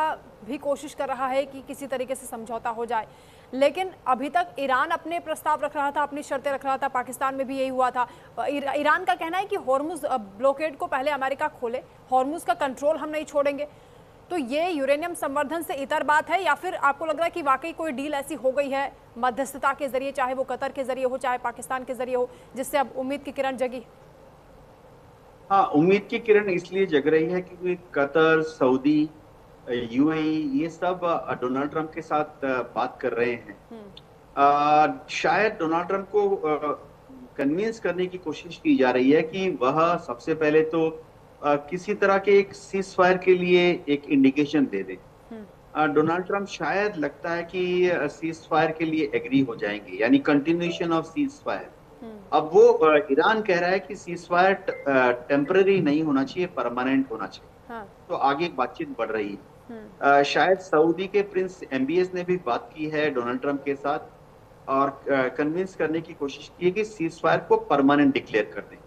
S1: भी कोशिश कर रहा है कि किसी तरीके से समझौता हो जाए, लेकिन अभी तक ईरान अपने प्रस्ताव रख रहा था, अपनी शर्तें रख रहा था। पाकिस्तान में भी यही हुआ था। ईरान का कहना है कि हॉर्मुज ब्लॉकेड को पहले अमेरिका खोले, हॉर्मुज का कंट्रोल हम नहीं छोड़ेंगे। तो ये यूरेनियम संवर्धन से इतर बात है, या फिर आपको लग रहा है कि वाकई कोई डील ऐसी हो गई है मध्यस्थता के जरिए, चाहे वो कतर के जरिए हो चाहे पाकिस्तान के जरिए हो, जिससे अब उम्मीद की किरण जगी?
S3: हाँ, उम्मीद की किरण इसलिए जग रही है क्योंकि कतर, सऊदी, UAE ये सब डोनाल्ड ट्रंप के साथ बात कर रहे हैं। शायद डोनाल्ड ट्रंप को कन्विंस करने की कोशिश की जा रही है कि वह सबसे पहले तो किसी तरह के एक सीज फायर के लिए एक इंडिकेशन दे दे। डोनाल्ड ट्रंप शायद लगता है कि सीज फायर के लिए एग्री हो जाएंगे, यानी कंटिन्यूएशन ऑफ सीज फायर। अब वो ईरान कह रहा है कि सीज फायर टेम्पररी नहीं होना चाहिए, परमानेंट होना चाहिए। तो आगे बातचीत बढ़ रही है। शायद सऊदी के प्रिंस MBS ने भी बात की है डोनाल्ड ट्रंप के साथ, और कन्विंस करने की कोशिश की है कि सीज फायर को परमानेंट डिक्लेयर कर दें,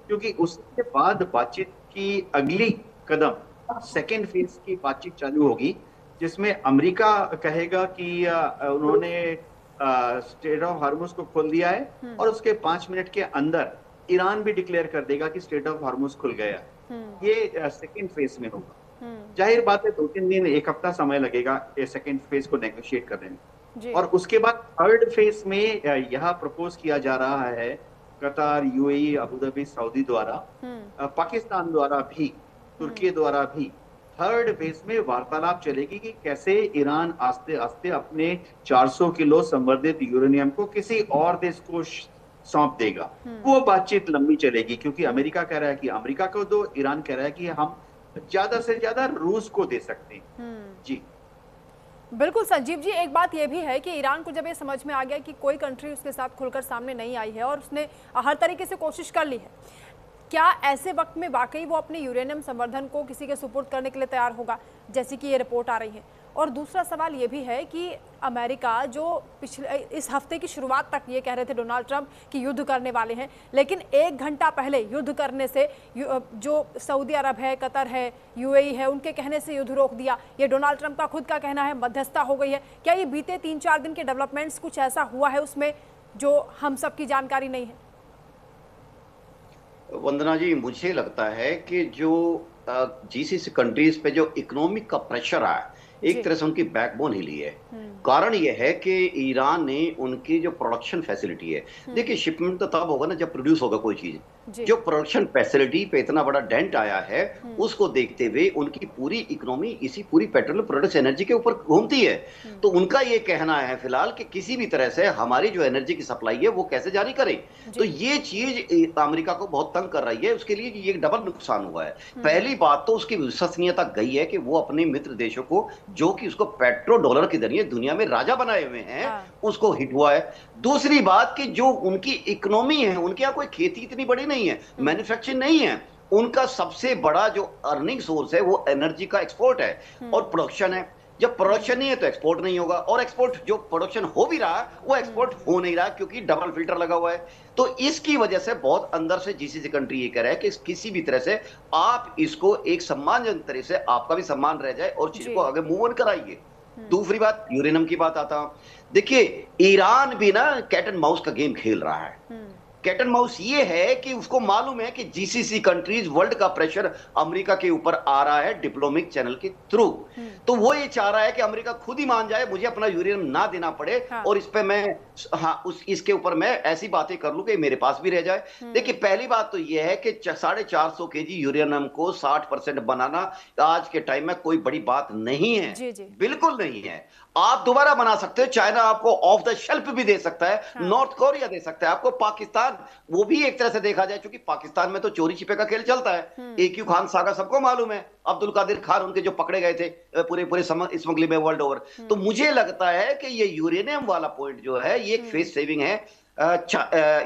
S3: क्योंकि उसके बाद बातचीत की अगली कदम सेकेंड फेज की बातचीत चालू होगी, जिसमें अमेरिका कहेगा कि उन्होंने स्ट्रेट ऑफ हार्मुज को खोल दिया है, और उसके 5 मिनट के अंदर ईरान भी डिक्लेयर कर देगा कि स्ट्रेट ऑफ हार्मुज खुल गया। ये सेकेंड फेज में होगा। जाहिर बात है 2-3 दिन, 1 हफ्ता समय लगेगा सेकेंड फेज को नेगोशिएट करने में। और उसके बाद थर्ड फेज में यह प्रपोज किया जा रहा है Qatar, UAE, Abu Dhabi, Saudi द्वारा, पाकिस्तान द्वारा भी, तुर्की द्वारा भी थर्ड फेज में वार्तालाप चलेगी कि कैसे ईरान आस्ते आस्ते अपने 400 किलो संवर्धित यूरेनियम को किसी और देश को सौंप देगा। वो बातचीत लंबी चलेगी, क्योंकि अमेरिका कह रहा है कि अमेरिका को दो, ईरान कह रहा है कि हम ज्यादा से ज्यादा रूस को दे सकते हैं। जी
S1: बिल्कुल संजीव जी, एक बात यह भी है कि ईरान को जब ये समझ में आ गया कि कोई कंट्री उसके साथ खुलकर सामने नहीं आई है और उसने हर तरीके से कोशिश कर ली है, क्या ऐसे वक्त में वाकई वो अपने यूरेनियम संवर्धन को किसी के सुपुर्द करने के लिए तैयार होगा, जैसी कि ये रिपोर्ट आ रही है? और दूसरा सवाल ये भी है कि अमेरिका जो पिछले इस हफ्ते की शुरुआत तक ये कह रहे थे डोनाल्ड ट्रंप कि युद्ध करने वाले हैं, लेकिन 1 घंटा पहले युद्ध करने से जो सऊदी अरब है, कतर है, UAE है, उनके कहने से युद्ध रोक दिया। ये डोनाल्ड ट्रंप का खुद का कहना है, मध्यस्थता हो गई है। क्या ये बीते 3-4 दिन के डेवलपमेंट्स कुछ ऐसा हुआ है उसमें जो हम सबकी जानकारी नहीं है?
S2: वंदना जी, मुझे लगता है कि जो GCC कंट्रीज पे जो इकोनॉमिक का प्रेशर आया, एक तरह से उनकी बैकबोन हिली है। कारण यह है कि ईरान ने उनकी जो प्रोडक्शन फैसिलिटी है, देखिए शिपमेंट तो तब होगा ना जब प्रोड्यूस होगा कोई चीज। जो प्रोडक्शन फैसिलिटी पे इतना बड़ा डेंट आया है, उसको देखते हुए उनकी पूरी इकोनॉमी इसी पूरी पेट्रोल प्रोडक्ट्स एनर्जी के ऊपर घूमती है। तो उनका ये कहना है फिलहाल कि किसी भी तरह से हमारी जो एनर्जी की सप्लाई है वो कैसे जारी करें। तो ये चीज अमेरिका को बहुत तंग कर रही है, उसके लिए ये डबल नुकसान हुआ है। पहली बात तो उसकी विश्वसनीयता गई है कि वो अपने मित्र देशों को, जो कि उसको पेट्रो डॉलर के जरिए दुनिया में राजा बनाए हुए हैं, उसको हिट हुआ है। दूसरी बात कि जो उनकी इकोनॉमी है, उनके यहाँ कोई खेती इतनी बड़ी नहीं है, मैन्युफैक्चरिंग नहीं है, उनका सबसे बड़ा जो अर्निंग सोर्स है वो एनर्जी का एक्सपोर्ट है और प्रोडक्शन है। जब प्रोडक्शन नहीं है तो एक्सपोर्ट नहीं होगा, और एक्सपोर्ट जो प्रोडक्शन हो भी रहा है वो एक्सपोर्ट हो नहीं रहा क्योंकि डबल फिल्टर लगा हुआ है। तो इसकी वजह से बहुत अंदर से GCC कंट्री ये कह रहा है कि किसी भी तरह से आप इसको एक सम्मानजनक तरह से, आपका भी सम्मान रह जाए और चीज को आगे मूव ऑन कराइए। दूसरी बात, यूरेनियम की बात आता हूं। देखिए, ईरान भी ना कैट एंड माउस का गेम खेल रहा है। कैट एंड माउस ये है कि उसको मालूम है कि जीसीसी कंट्रीज, वर्ल्ड का प्रेशर अमेरिका के ऊपर आ रहा है डिप्लोमेटिक चैनल के थ्रू। तो वो ये चाह रहा है कि अमेरिका खुद ही मान जाए, मुझे अपना यूरेनियम ना देना पड़े,
S1: हाँ।
S2: और इस पे मैं इसके ऊपर मैं ऐसी बातें कर लूं कि मेरे पास भी रह जाए। देखिए, पहली बात तो ये है कि 450 केजी यूरेनियम को 60% बनाना आज के टाइम में कोई बड़ी बात नहीं है।
S1: जी, जी।
S2: बिल्कुल नहीं है। आप दोबारा बना सकते हो, चाइना आपको ऑफ द शेल्फ भी दे सकता है,
S1: हाँ।
S2: नॉर्थ कोरिया दे सकता है आपको, पाकिस्तान, वो भी एक तरह से देखा जाए, क्योंकि पाकिस्तान में तो चोरी छिपे का खेल चलता है। AQ खान सागा सबको मालूम है, अब्दुल कादिर खान उनके जो पकड़े गए थे पूरे स्मगलिंग में वर्ल्ड ओवर। तो मुझे लगता है कि ये यूरेनियम वाला पॉइंट जो है ये एक फेस सेविंग है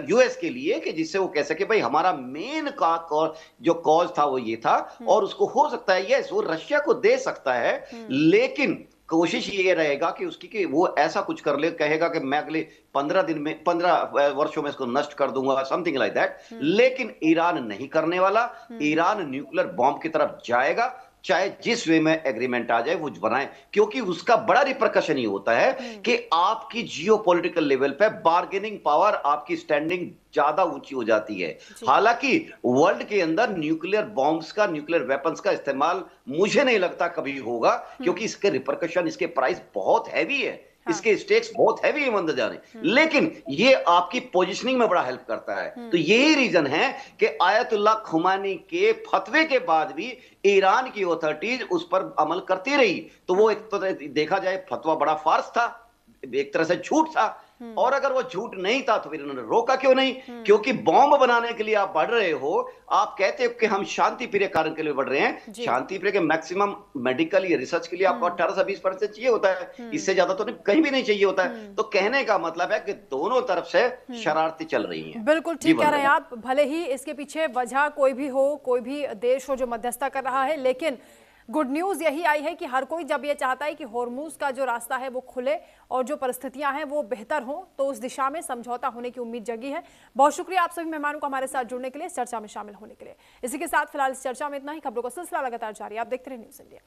S2: यूएस के लिए, कि जिससे वो कह सके भाई हमारा मेन का जो कॉज था वो ये था, और उसको हो सकता है यस वो रशिया को दे सकता है, लेकिन कोशिश ये रहेगा कि उसकी कि वो ऐसा कुछ कर ले, कहेगा कि मैं अगले 15 दिन में 15 वर्षों में इसको नष्ट कर दूंगा, समथिंग लाइक दैट। लेकिन ईरान नहीं करने वाला। ईरान न्यूक्लियर बॉम्ब की तरफ जाएगा, चाहे जिस वे में एग्रीमेंट आ जाए वो बनाए, क्योंकि उसका बड़ा रिपरकशन ये होता है कि आपकी जियोपॉलिटिकल लेवल पे बार्गेनिंग पावर, आपकी स्टैंडिंग ज्यादा ऊंची हो जाती है। हालांकि वर्ल्ड के अंदर न्यूक्लियर बॉम्ब्स का, न्यूक्लियर वेपन्स का इस्तेमाल मुझे नहीं लगता कभी होगा, क्योंकि इसके रिपरकशन, इसके प्राइस बहुत हैवी है। हाँ। इसके स्टेक्स बहुत हैवी है मंद जाने, लेकिन ये आपकी पोजीशनिंग में बड़ा हेल्प करता है। तो यही रीजन है कि आयतुल्लाह खुमैनी के फतवे के बाद भी ईरान की अथॉरिटीज उस पर अमल करती रही। तो वो एक तो देखा जाए फतवा बड़ा फार्स था, एक तरह से झूठ था, और अगर वो झूठ नहीं था तो फिर इन्होंने रोका क्यों नहीं? क्योंकि बॉम्ब बनाने के लिए आप बढ़ रहे हो, आप कहते हो कि हम शांति प्रिय कारण के लिए बढ़ रहे हैं। शांति प्रिय के मैक्सिमम मेडिकल या रिसर्च के लिए आपको 18 से 20% चाहिए होता है, इससे ज्यादा तो कहीं भी नहीं चाहिए होता है। तो कहने का मतलब है कि दोनों तरफ से शरारती चल रही हैं।
S1: बिल्कुल ठीक कह रहे हैं आप। भले ही इसके पीछे वजह कोई भी हो, कोई भी देश हो जो मध्यस्थता कर रहा है, लेकिन गुड न्यूज़ यही आई है कि हर कोई जब ये चाहता है कि होर्मुज का जो रास्ता है वो खुले और जो परिस्थितियां हैं वो बेहतर हों, तो उस दिशा में समझौता होने की उम्मीद जगी है। बहुत शुक्रिया आप सभी मेहमानों को हमारे साथ जुड़ने के लिए, इस चर्चा में शामिल होने के लिए। इसी के साथ फिलहाल इस चर्चा में इतना ही। खबरों का सिलसिला लगातार जारी, आप देखते रहिए न्यूज़ इंडिया।